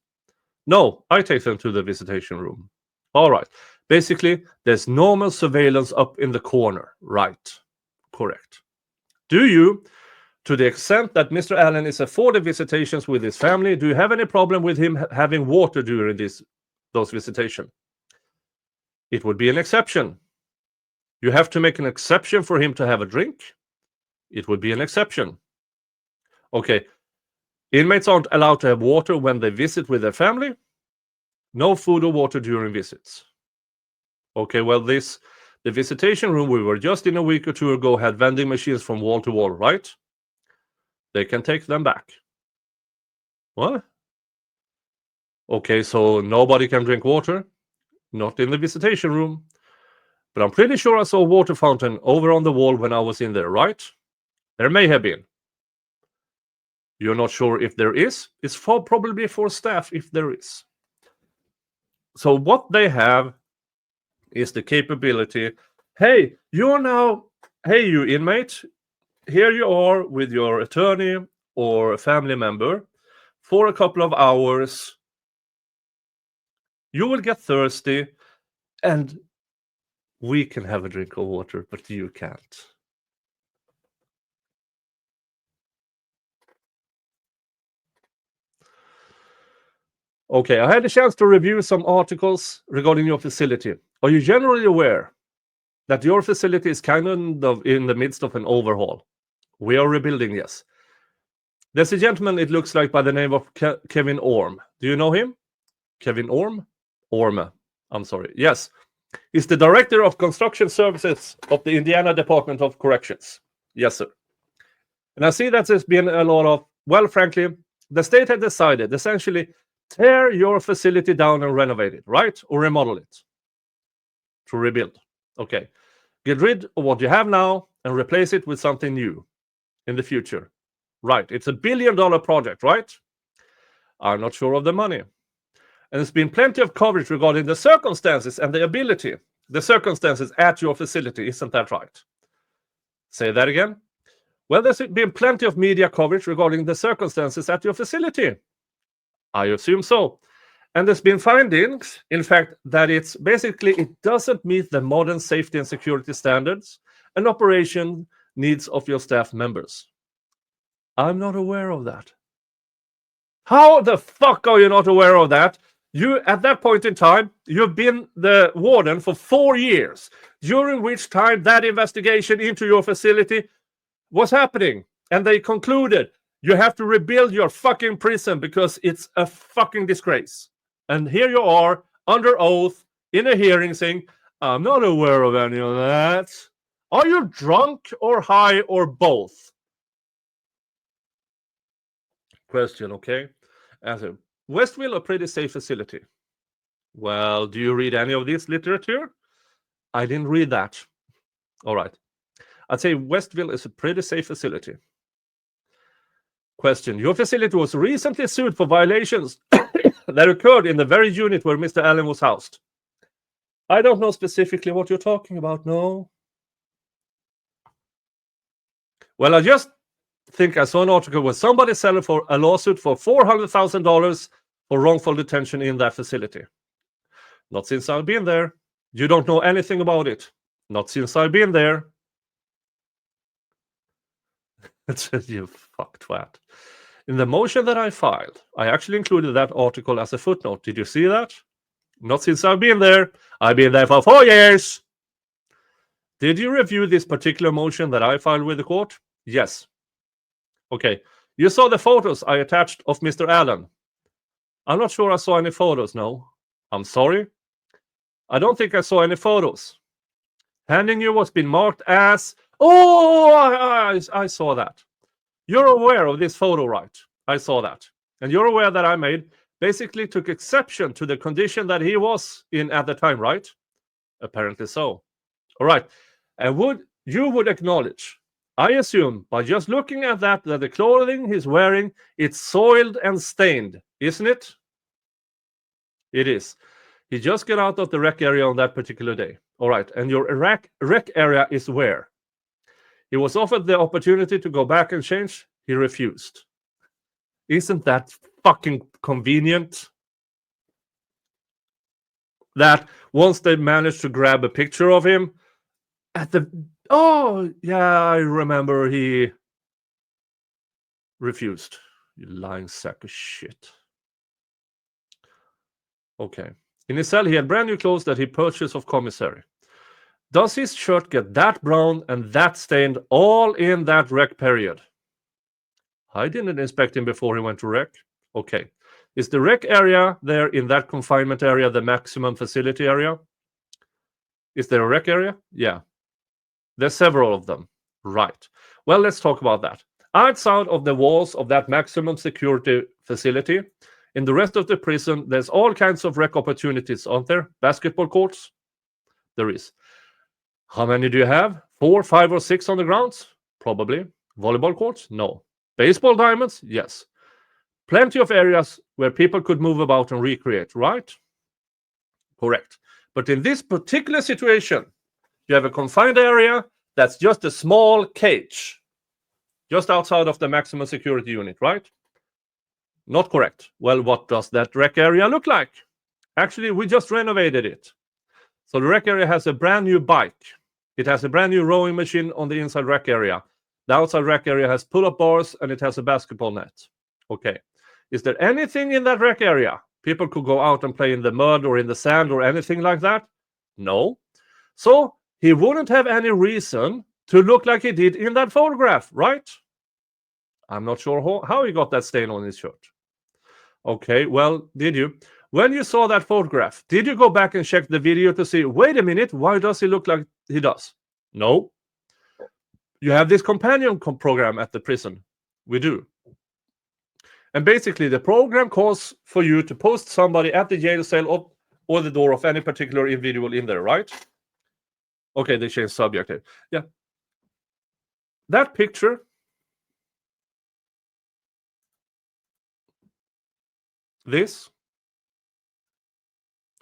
No, I take them to the visitation room. All right. Basically, there's normal surveillance up in the corner. Right. Correct. Do you, to the extent that Mr. Allen is afforded visitations with his family, do you have any problem with him having water during those visitations? It would be an exception. You have to make an exception for him to have a drink. It would be an exception. Okay. Inmates aren't allowed to have water when they visit with their family. No food or water during visits. Okay, well, the visitation room we were just in a week or two ago had vending machines from wall to wall, right? They can take them back. What? Okay, so nobody can drink water? Not in the visitation room. But I'm pretty sure I saw a water fountain over on the wall when I was in there, right? There may have been. You're not sure if there is? It's probably for staff if there is. So what they have is the capability. Hey, you inmate, here you are with your attorney or a family member for a couple of hours. You will get thirsty and we can have a drink of water, but you can't. Okay, I had a chance to review some articles regarding your facility. Are you generally aware that your facility is kind of in the midst of an overhaul? We are rebuilding, yes. There's a gentleman, it looks like, by the name of Kevin Orm. Do you know him? Kevin Orm? Orme, I'm sorry. Yes. He's the Director of Construction Services of the Indiana Department of Corrections. Yes, sir. And I see that there's been a lot of, well, frankly, the state had decided essentially tear your facility down and renovate it, right? Or remodel it. To rebuild. Okay. Get rid of what you have now and replace it with something new in the future. Right. It's $1 billion project, right? I'm not sure of the money. And there's been plenty of coverage regarding the circumstances and the ability. The circumstances at your facility, isn't that right? Say that again. Well, there's been plenty of media coverage regarding the circumstances at your facility. I assume so. And there's been findings, in fact, that it doesn't meet the modern safety and security standards and operation needs of your staff members. I'm not aware of that. How the fuck are you not aware of that? You, at that point in time, you've been the warden for 4 years, during which time that investigation into your facility was happening. And they concluded you have to rebuild your fucking prison because it's a fucking disgrace. And here you are, under oath, in a hearing saying, I'm not aware of any of that. Are you drunk or high or both? Question, okay? Answer. Westville, a pretty safe facility. Well, do you read any of this literature? I didn't read that. All right. I'd say Westville is a pretty safe facility. Question. Your facility was recently sued for violations that occurred in the very unit where Mr. Allen was housed. I don't know specifically what you're talking about, no. Well, I just think I saw an article where somebody settled for a lawsuit for $400,000 for wrongful detention in that facility. Not since I've been there. You don't know anything about it. Not since I've been there. You fuck twat. In the motion that I filed, I actually included that article as a footnote. Did you see that? Not since I've been there. I've been there for 4 years. Did you review this particular motion that I filed with the court? Yes. Okay. You saw the photos I attached of Mr. Allen. I'm not sure I saw any photos, no. I'm sorry. I don't think I saw any photos. Handing you what's been marked as... Oh, I saw that. You're aware of this photo, right? I saw that. And you're aware that I basically took exception to the condition that he was in at the time, right? Apparently so. All right. And you would acknowledge, I assume, by just looking at that the clothing he's wearing, it's soiled and stained, isn't it? It is. He just got out of the rec area on that particular day. All right. And your rec area is where? He was offered the opportunity to go back and change. He refused. Isn't that fucking convenient? That once they managed to grab a picture of him at the... Oh, yeah, I remember he refused. You lying sack of shit. Okay. In his cell, he had brand new clothes that he purchased of commissary. Does his shirt get that brown and that stained all in that rec period? I didn't inspect him before he went to rec. Okay. Is the rec area there in that confinement area the maximum facility area? Is there a rec area? Yeah. There's several of them. Right. Well, let's talk about that. Outside of the walls of that maximum security facility, in the rest of the prison, there's all kinds of rec opportunities, aren't there? Basketball courts? There is. How many do you have? 4, 5, or 6 on the grounds? Probably. Volleyball courts? No. Baseball diamonds? Yes. Plenty of areas where people could move about and recreate, right? Correct. But in this particular situation, you have a confined area that's just a small cage, just outside of the maximum security unit, right? Not correct. Well, what does that rec area look like? Actually, we just renovated it. So the rec area has a brand new bike. It has a brand new rowing machine on the inside rec area. The outside rec area has pull-up bars and it has a basketball net. Okay. Is there anything in that rec area? People could go out and play in the mud or in the sand or anything like that? No. So he wouldn't have any reason to look like he did in that photograph, right? I'm not sure how he got that stain on his shirt. Okay, well, did you? When you saw that photograph, did you go back and check the video to see, wait a minute, why does he look like he does? No. You have this companion program at the prison. We do. And basically, the program calls for you to post somebody at the jail cell or the door of any particular individual in there, right? Okay, they changed subject here. Yeah. That picture, this.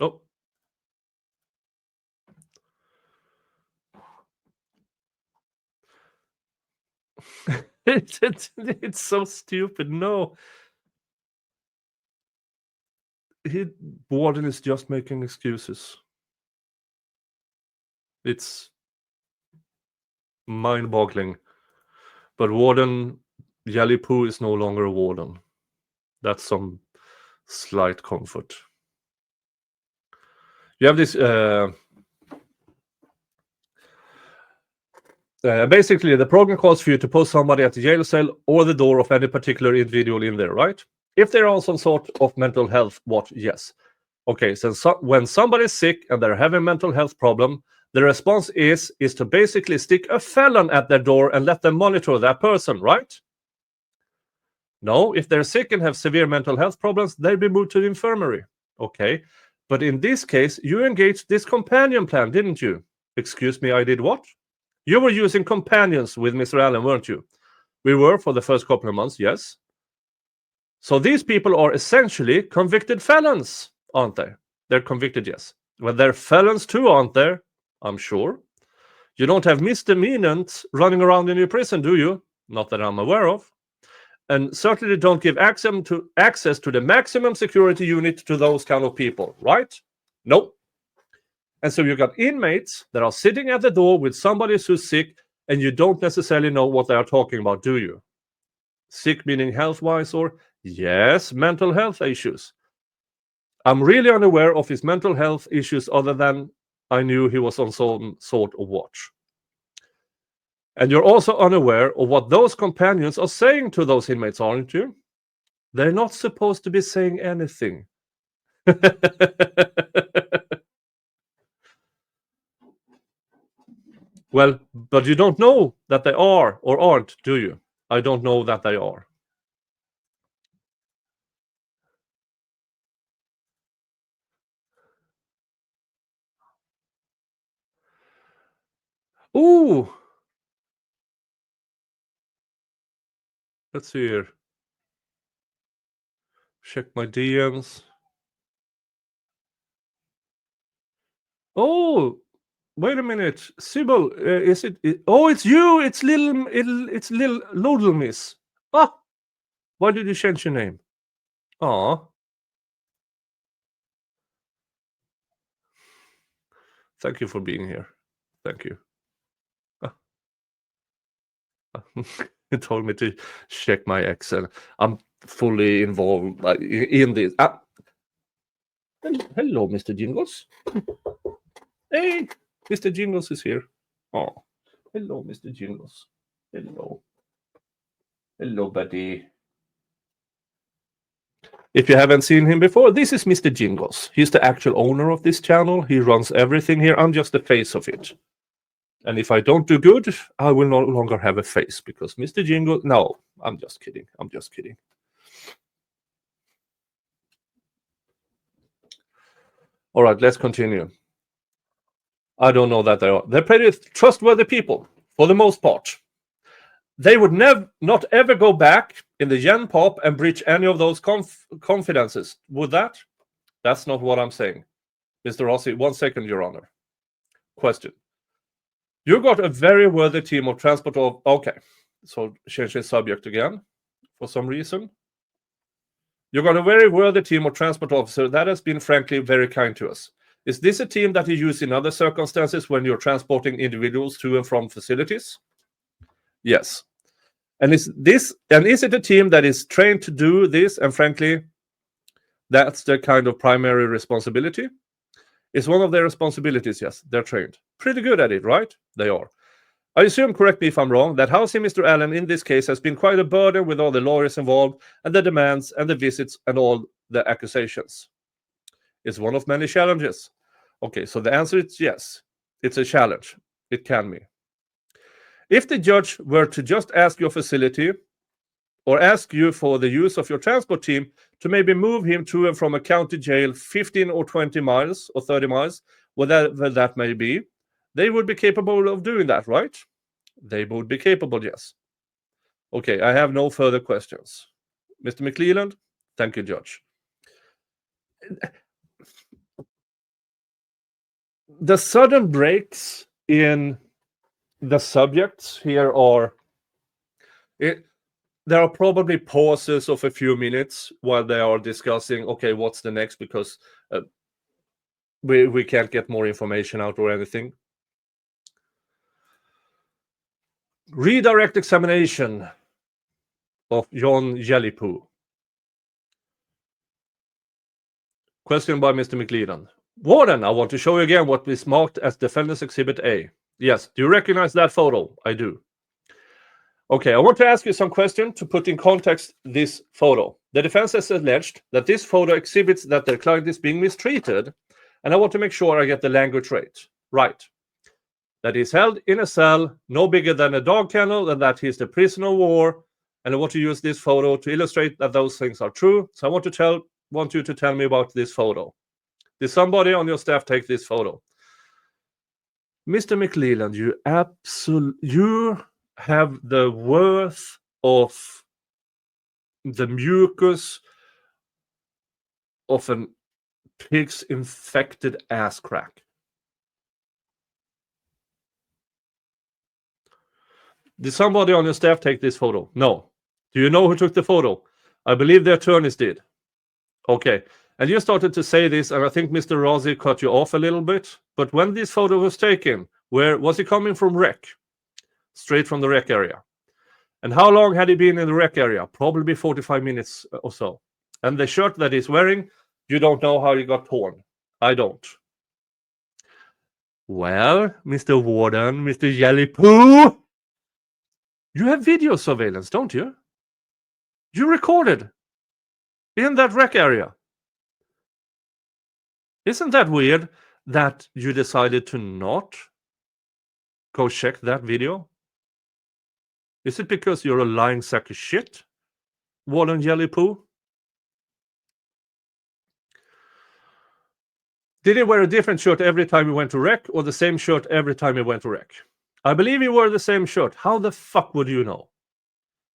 Oh. It's so stupid. No. Warden is just making excuses. It's mind-boggling. But Warden Jellypoo is no longer a warden. That's some slight comfort. You have this... basically, the program calls for you to post somebody at the jail cell or the door of any particular individual in there, right? If they're on some sort of mental health watch, yes. Okay, so when somebody's sick and they're having a mental health problem, the response is to basically stick a felon at their door and let them monitor that person, right? No, if they're sick and have severe mental health problems, they'll be moved to the infirmary. Okay, but in this case, you engaged this companion plan, didn't you? Excuse me, I did what? You were using companions with Mr. Allen, weren't you? We were for the first couple of months, yes. So these people are essentially convicted felons, aren't they? They're convicted, yes. Well, they're felons too, aren't they? I'm sure. You don't have misdemeanants running around in your prison, do you? Not that I'm aware of. And certainly don't give access to the maximum security unit to those kind of people, right? Nope. And so you've got inmates that are sitting at the door with somebody who's sick, and you don't necessarily know what they are talking about, do you? Sick meaning health-wise, or yes, mental health issues. I'm really unaware of his mental health issues other than I knew he was on some sort of watch. And you're also unaware of what those companions are saying to those inmates, aren't you? They're not supposed to be saying anything. Well, but you don't know that they are or aren't, do you? I don't know that they are. Ooh! Let's see here. Check my DMs. Oh! Wait a minute. Sybil, is it... Oh, it's you! It's little Lodel Miss. Ah! Why did you change your name? Aw. Thank you for being here. Thank you. He told me to check my Excel. I'm fully involved in this. Hello, Mr. Jingles. Hey, Mr. Jingles is here. Oh, hello, Mr. Jingles. Hello. Hello, buddy. If you haven't seen him before, this is Mr. Jingles. He's the actual owner of this channel. He runs everything here. I'm just the face of it. And if I don't do good, I will no longer have a face because Mr. Jingle... No, I'm just kidding. I'm just kidding. All right, let's continue. I don't know that they are. They're pretty trustworthy people, for the most part. They would not ever go back in the Gen Pop and breach any of those confidences. Would that? That's not what I'm saying. Mr. Rossi, 1 second, Your Honor. Question. You got a very worthy team of transport of... Okay, so change the subject again for some reason. You got a very worthy team of transport officers that has been, frankly, very kind to us. Is this a team that you use in other circumstances when you're transporting individuals to and from facilities? Yes. And is it a team that is trained to do this? And frankly, that's their kind of primary responsibility. It's one of their responsibilities, yes. They're trained. Pretty good at it, right? They are. I assume, correct me if I'm wrong, that housing Mr. Allen in this case has been quite a burden with all the lawyers involved and the demands and the visits and all the accusations. It's one of many challenges. Okay, so the answer is yes. It's a challenge. It can be. If the judge were to just ask your facility or ask you for the use of your transport team to maybe move him to and from a county jail 15 or 20 miles or 30 miles, whatever that may be, they would be capable of doing that, right? They would be capable, yes. Okay, I have no further questions. Mr. McClelland, thank you, Judge. The sudden breaks in the subjects here are... there are probably pauses of a few minutes while they are discussing, okay, what's the next, because we can't get more information out or anything. Redirect examination of John Jellypoo. Question by Mr. McLeland. Warden, I want to show you again what is marked as Defendant's Exhibit A. Yes, do you recognize that photo? I do. Okay, I want to ask you some questions to put in context this photo. The defense has alleged that this photo exhibits that their client is being mistreated, and I want to make sure I get the language right. That he's held in a cell no bigger than a dog kennel, and that he's the prisoner of war, and I want to use this photo to illustrate that those things are true. So I want you to tell me about this photo. Did somebody on your staff take this photo? Mr. McLeland, you have the worth of the mucus of an pig's infected ass crack. Did somebody on your staff take this photo? No. Do you know who took the photo? I believe the attorneys did. Okay. And you started to say this, and I think Mr. Rossi cut you off a little bit. But when this photo was taken, where was he coming from rec? Straight from the rec area. And how long had he been in the rec area? Probably 45 minutes or so. And the shirt that he's wearing, you don't know how he got torn. I don't. Well, Mr. Warden, Mr. Jellypoo, you have video surveillance, don't you? You recorded in that rec area. Isn't that weird that you decided to not go check that video? Is it because you're a lying sack of shit, Warden Jellypoo? Did he wear a different shirt every time he went to rec, or the same shirt every time he went to rec? I believe he wore the same shirt. How the fuck would you know?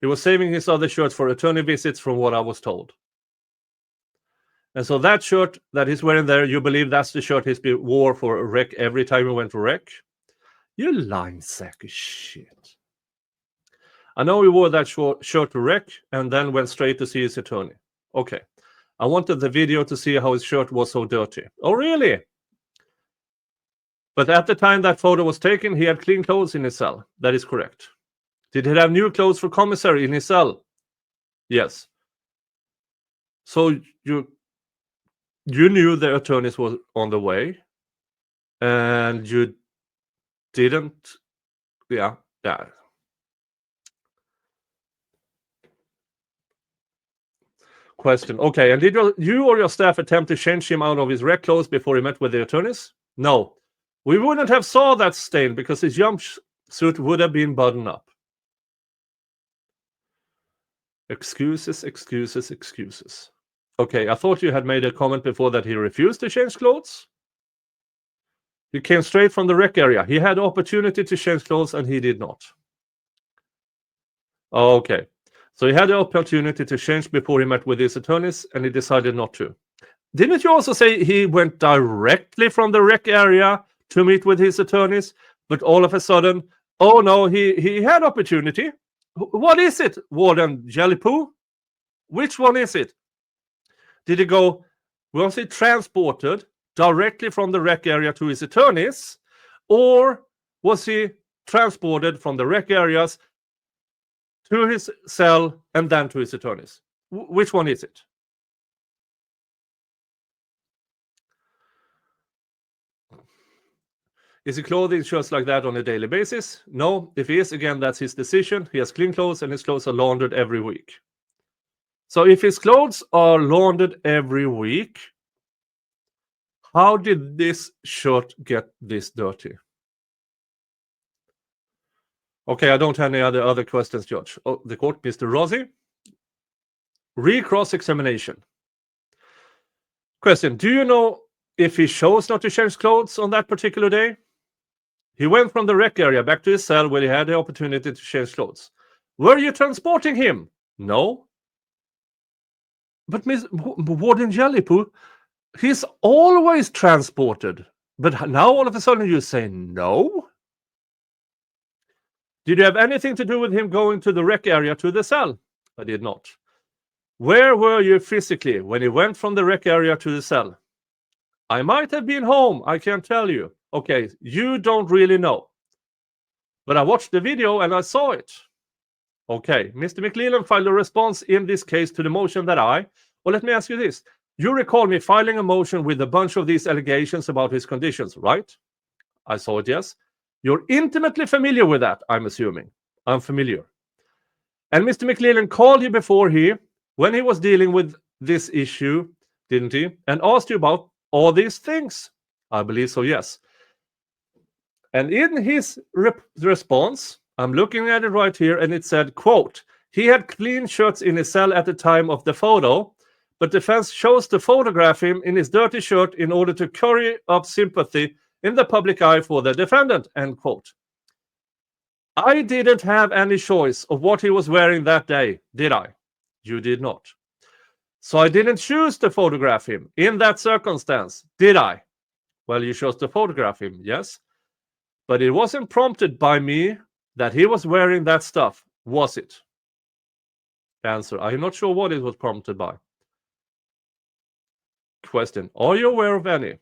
He was saving his other shirts for attorney visits, from what I was told. And so that shirt that he's wearing there, you believe that's the shirt he's wore for a rec every time he went to rec? You lying sack of shit. I know he wore that shirt to rec and then went straight to see his attorney. Okay. I wanted the video to see how his shirt was so dirty. Oh, really? But at the time that photo was taken, he had clean clothes in his cell. That is correct. Did he have new clothes for commissary in his cell? Yes. So you knew the attorneys was on the way, and you didn't. Yeah. Question. Okay, and did you or your staff attempt to change him out of his rec clothes before he met with the attorneys? No. We wouldn't have saw that stain because his jumpsuit would have been buttoned up. Excuses. Okay, I thought you had made a comment before that he refused to change clothes. He came straight from the rec area. He had opportunity to change clothes and he did not. Okay. So he had the opportunity to change before he met with his attorneys, and he decided not to. Didn't you also say he went directly from the rec area to meet with his attorneys, but all of a sudden, oh no, he had opportunity? What is it, Warden Jellypoo? Which one is it? Did he go, was he transported directly from the rec area to his attorneys, or was he transported from the rec areas to his cell and then to his attorneys? Which one is it? Is he clothed in shirts like that on a daily basis? No. If he is, again, that's his decision. He has clean clothes and his clothes are laundered every week. So if his clothes are laundered every week, how did this shirt get this dirty? Okay, I don't have any other questions, Judge. Oh, the court, Mr. Rossi. Recross examination. Question, do you know if he chose not to change clothes on that particular day? He went from the rec area back to his cell where he had the opportunity to change clothes. Were you transporting him? No. But Miss Warden Jellypoo, he's always transported. But now all of a sudden you say no? Did you have anything to do with him going to the rec area to the cell? I did not. Where were you physically when you went from the rec area to the cell? I might have been home, I can't tell you. Okay, you don't really know. But I watched the video and I saw it. Okay, Mr. McLeland filed a response in this case to the motion that well, let me ask you this. You recall me filing a motion with a bunch of these allegations about his conditions, right? I saw it, yes. You're intimately familiar with that, I'm assuming. I'm familiar. And Mr. McLeland called you before when he was dealing with this issue, didn't he? And asked you about all these things. I believe so, yes. And in his response, I'm looking at it right here, and it said, quote, he had clean shirts in his cell at the time of the photo, but defense chose to photograph him in his dirty shirt in order to curry up sympathy in the public eye for the defendant, end quote. I didn't have any choice of what he was wearing that day, did I? You did not. So I didn't choose to photograph him in that circumstance, did I? Well, you chose to photograph him, yes. But it wasn't prompted by me that he was wearing that stuff, was it? Answer, I'm not sure what it was prompted by. Question, are you aware of any?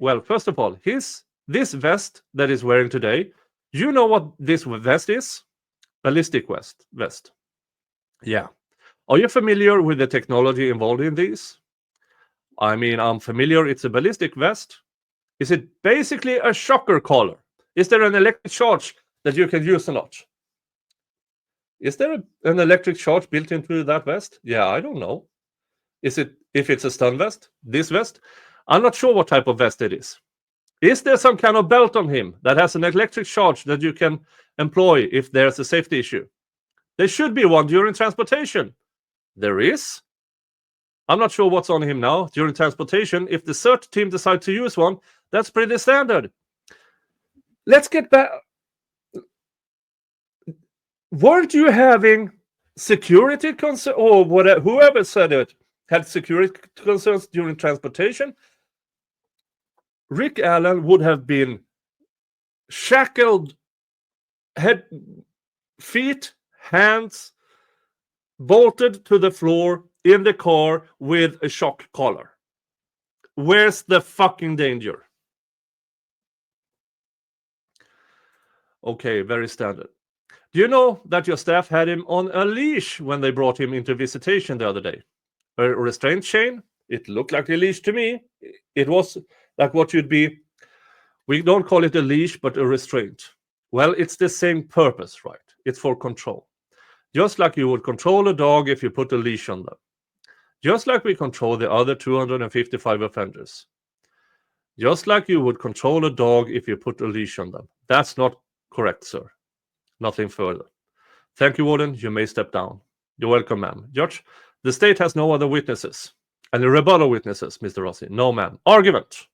Well, first of all, this vest that he's wearing today, you know what this vest is? Ballistic vest. Yeah. Are you familiar with the technology involved in these? I mean, I'm familiar. It's a ballistic vest. Is it basically a shocker collar? Is there an electric charge that you can use a lot? Is there an electric charge built into that vest? Yeah, I don't know. Is it, if it's a stun vest, this vest? I'm not sure what type of vest it is. Is there some kind of belt on him that has an electric charge that you can employ if there's a safety issue? There should be one during transportation. There is. I'm not sure what's on him now during transportation. If the CERT team decides to use one, that's pretty standard. Let's get back. Weren't you having security concerns, or whatever, whoever said it had security concerns during transportation? Rick Allen would have been shackled, feet, hands, bolted to the floor in the car with a shock collar. Where's the fucking danger? Okay, very standard. Do you know that your staff had him on a leash when they brought him into visitation the other day? A restraint chain? It looked like a leash to me. It was like what you'd be. We don't call it a leash, but a restraint. Well, it's the same purpose, right? It's for control. Just like you would control a dog if you put a leash on them. Just like we control the other 255 offenders. Just like you would control a dog if you put a leash on them. That's not correct, sir. Nothing further. Thank you, Warden. You may step down. You're welcome, ma'am. Judge, the state has no other witnesses. Any rebuttal witnesses, Mr. Rossi? No, ma'am. Argument.